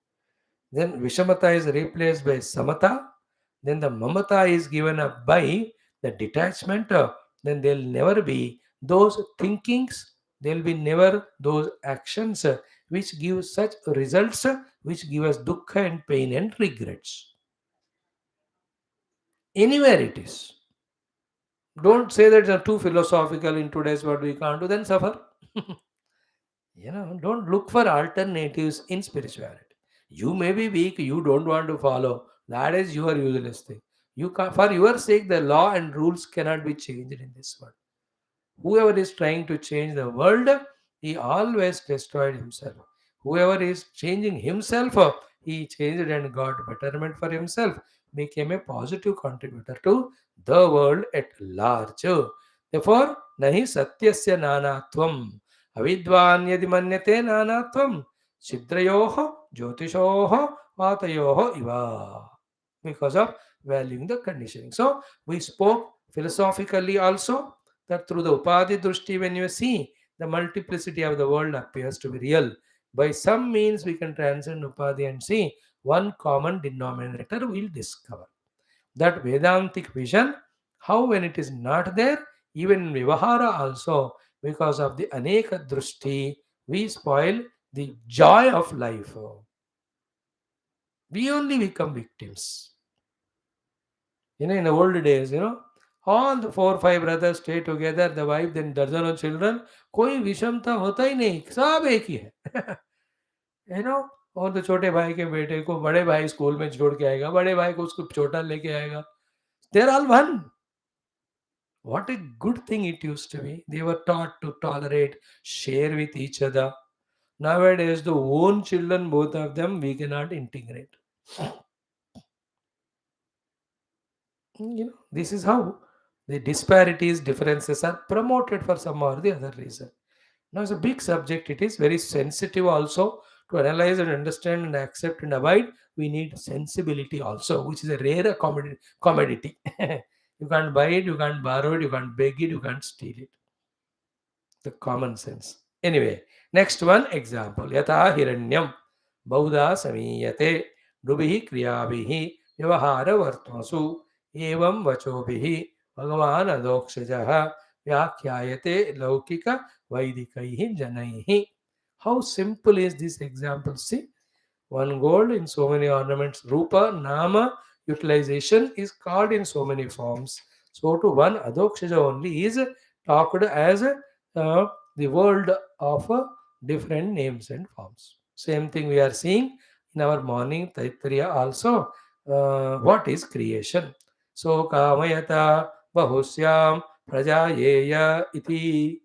then vishamata is replaced by samata, then the mamata is given up by the detachment, then there'll never be those thinkings, there'll be never those actions which give such results which give us dukkha and pain and regrets. Anywhere it is. Don't say that it's too philosophical in today's world, we can't do, then suffer. Don't look for alternatives in spirituality. You may be weak, you don't want to follow. That is your useless thing. You can, for your sake, the law and rules cannot be changed in this world. Whoever is trying to change the world, he always destroyed himself. Whoever is changing himself, he changed and got betterment for himself, became a positive contributor to the world at large. Therefore, nahi satyasya nanatvam. Avidvan yadi manyate nanatvam. Chidrayoho, jyotishoho, vatayoho iva. Because of valuing the conditioning. So, we spoke philosophically also that through the Upadhi Drushti, when you see the multiplicity of the world appears to be real. By some means, we can transcend Upadhi and see one common denominator we'll discover. That Vedantic vision, how when it is not there, even in Vivahara also, because of the Aneka Drushti, we spoil the joy of life. We only become victims. In the old days, all the 4 5 brothers stay together, the wife, then dozen of children, कोई विषमता होता ही नहीं, सब एक ही है. you know और तो छोटे भाई के बेटे को बड़े भाई स्कूल में छोड़ के आएगा, बड़े भाई को उसको छोटा लेके आएगा. They're all one. What a good thing it used to be. They were taught to tolerate, share with each other. Nowadays, the own children, both of them, we cannot integrate. This is how the disparities, differences are promoted for some or the other reason. Now, it's a big subject. It is very sensitive also to analyze and understand and accept and avoid. We need sensibility also, which is a rare commodity. You can't buy it, you can't borrow it, you can't beg it, you can't steal it. The common sense. Anyway, next one example. Yata hiranyam बहुधा समीयते नृभिः क्रियाभिः व्यवहारवर्त्मसु एवं वचोभिः भगवान् अधोक्षजः व्याख्यायते लौकिक वैदिकैः जनैः. How simple is this example? See, one gold in so many ornaments. Rupa, Nama, utilization is called in so many forms. So to one Adhokshaja only is talked as the world of different names and forms. Same thing we are seeing in our morning Taittiriya also. What is creation? So kamayata bahusyam prajayeya iti.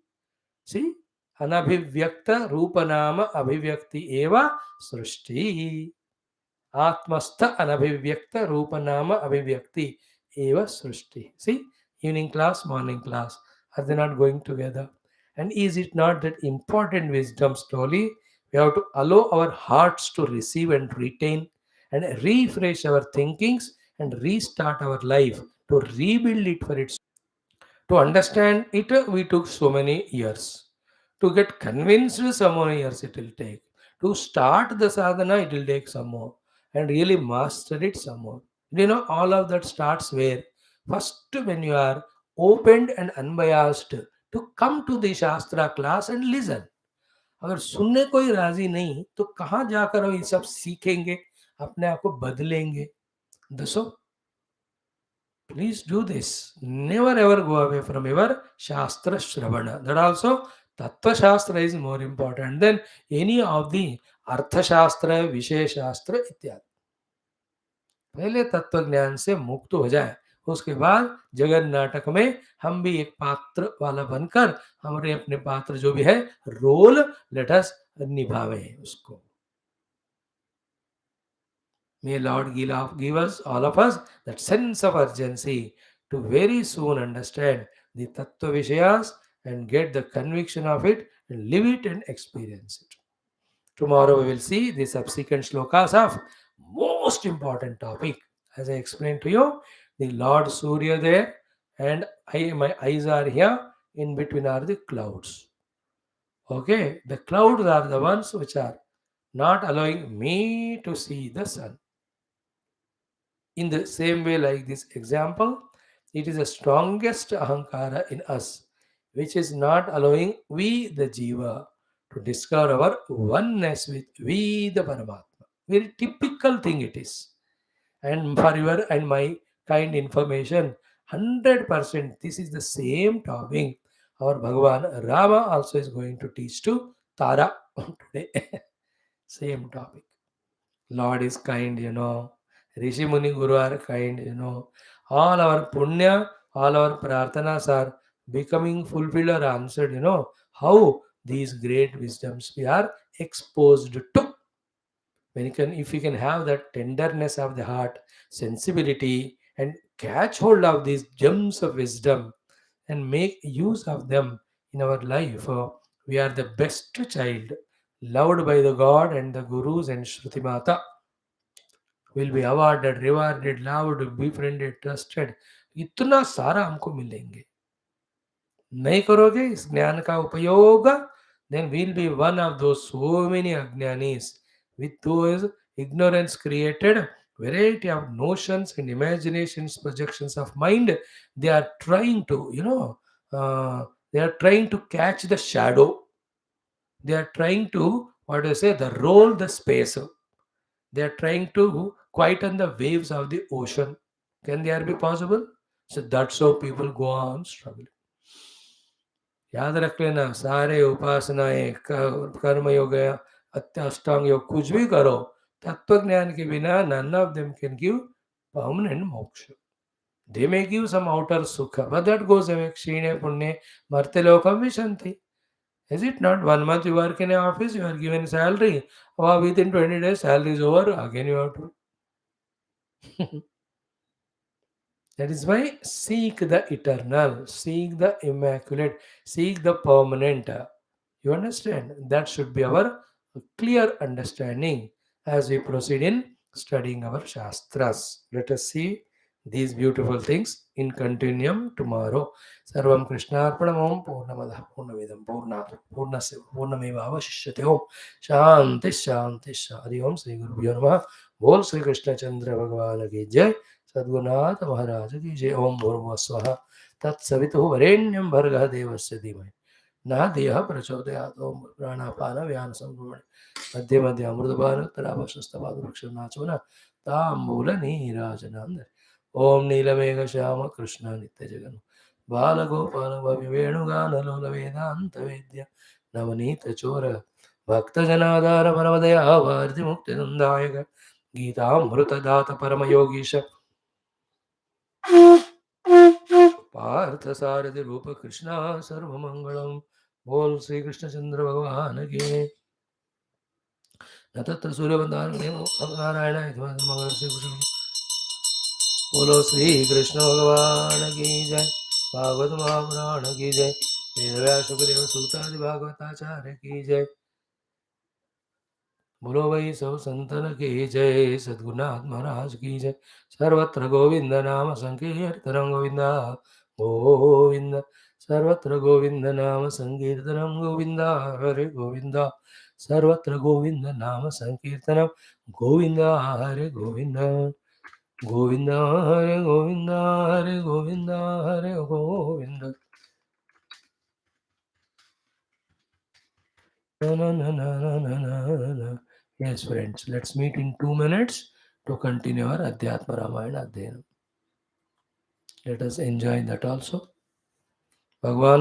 See, anabhivyakta rupanama abhivyakti eva सृष्टि. आत्मस्थ अनभिव्यक्त रूप नाम अभिव्यक्ति eva Srishti. See, evening class, morning class, are they not going together? And is it not that important wisdom slowly we have to allow our hearts to receive and retain and refresh our thinkings and restart our life to rebuild it for its. To understand it, we took so many years. To get convinced, some more years it will take. To start the sadhana, it will take some more. And really master it some more. All of that starts where? First, when you are opened and unbiased to come to the Shastra class and listen. अगर सुनने कोई राजी नहीं तो कहाँ जाकर हम ये सब सीखेंगे, अपने आप को बदलेंगे. दसो, please do this. Never ever go away from your Shastra Shravana. That also Tattva Shastra is more important than any of the Artha Shastra, Vishay Shastra इत्यादि. पहले तत्व ज्ञान से मुक्त हो जाए, उसके बाद जगन नाटक में हम भी एक पात्र वाला बनकर हमारे अपने पात्र जो भी है रोल लेट अस निभावे उसको. May Lord give us, all of us, that sense of urgency to very soon understand the Tattva Vishayas and get the conviction of it and live it and experience it. Tomorrow we will see the subsequent shlokas of most important topic. As I explained to you, the Lord Surya there and my eyes are here, in between are the clouds. Okay, the clouds are the ones which are not allowing me to see the sun. In the same way, like this example, it is the strongest ahankara in us, which is not allowing we, the jiva, to discover our oneness with we, the Paramatma. Very typical thing it is. And for your and my kind information, 100% this is the same topic. Our Bhagavan Rama also is going to teach to Tara today. Same topic. Lord is kind. Rishi Muni Guru are kind. All our punya, all our prarthanas are becoming fulfilled or answered. How these great wisdoms we are exposed to. If we can have that tenderness of the heart, sensibility, and catch hold of these gems of wisdom and make use of them in our life, we are the best child, loved by the God and the Gurus and Shruti Mata. Will be awarded, rewarded, loved, befriended, trusted. इतना सारा हमको मिलेंगे. नहीं करोगे इस ज्ञान का उपयोग, then we'll be one of those so many ajnanis with those ignorance created variety of notions and imaginations, projections of mind. They are trying to, they are trying to catch the shadow. They are trying to, what do you say, the roll the space. They are trying to quieten the waves of the ocean. Can there be possible? So that's how people go on struggling. याद रख लेना, सारे उपासनाएं कर्म योग अष्टांग योग कुछ भी करो, तत्व ज्ञान के बिना none of them can give permanent moksha. They may give some outer sukha, but that goes away. Kshine punne marte lokam vishanti. Is it not? 1 month you work in an office, you are given salary. Or within 20 days, salary is over, again you have to. That is why seek the eternal, seek the immaculate, seek the permanent. You understand? That should be our clear understanding as we proceed in studying our Shastras. Let us see these beautiful things in continuum tomorrow. Sarvam Krishnarpanam Om Purnamadah Purnavidam Purnat Purnasya Purnameva Avashishyate Om Shanti Shanti Shari Om Sri Guru Bhyo Namaha. Bol Sri Krishna Chandra Bhagavan ki Jai. सद्गुरुनाथ महाराज की जय. ओम भूर्भुवः स्वः तत्सवितुः वरेण्यं भर्गः देवस्य धीमहि न धियः प्रचोदयात्. ओम प्राणापान व्यान संभ्रमणे मध्ये मध्ये अमृतपानोत्तरावशस्तपादवृक्षनाचो न ताम्बूल नीराजनान्दर. ओम नीलमेघ श्याम कृष्ण नित्य जगन बालगोपाल वेणुगानलोल वेदांत वेद्य नवनीत चोर भक्तजनाधार परमदया वार्ति मुक्तिनंदायक गीतामृतदात परमयोगीश पार्थ सारथि रूप कृष्णा सर्वमंगलम. बोल श्री कृष्णचंद्र भगवान की. न तत्र सूर्यवंदन नारायण मंगल श्री कृष्ण. बोलो श्री कृष्ण भगवान की जय. भागवत महापुराण की जय. वेदव्यास सुखदेव सूतादि भागवताचार्य की जय. बोलो भाई सब संतन की जय. सद्गुरुनाथ महाराज की जय. सर्वत्र गोविंद नाम संकीर्तनं गोविंदा गोविंद. सर्वत्र गोविंद नाम संकीर्तनं गोविंदा हरे गोविंदा. सर्वत्र गोविंद नाम संकीर्तनं गोविंदा हरे गोविंदा. गोविंदा हरे गोविंदा हरे गोविंदा हरे Govind. Na, na, na, na, na, na, na. Yes, friends, let's meet in 2 minutes to continue our Adhyatma Ramayana Adhyayana. Let us enjoy that also. Bhagwan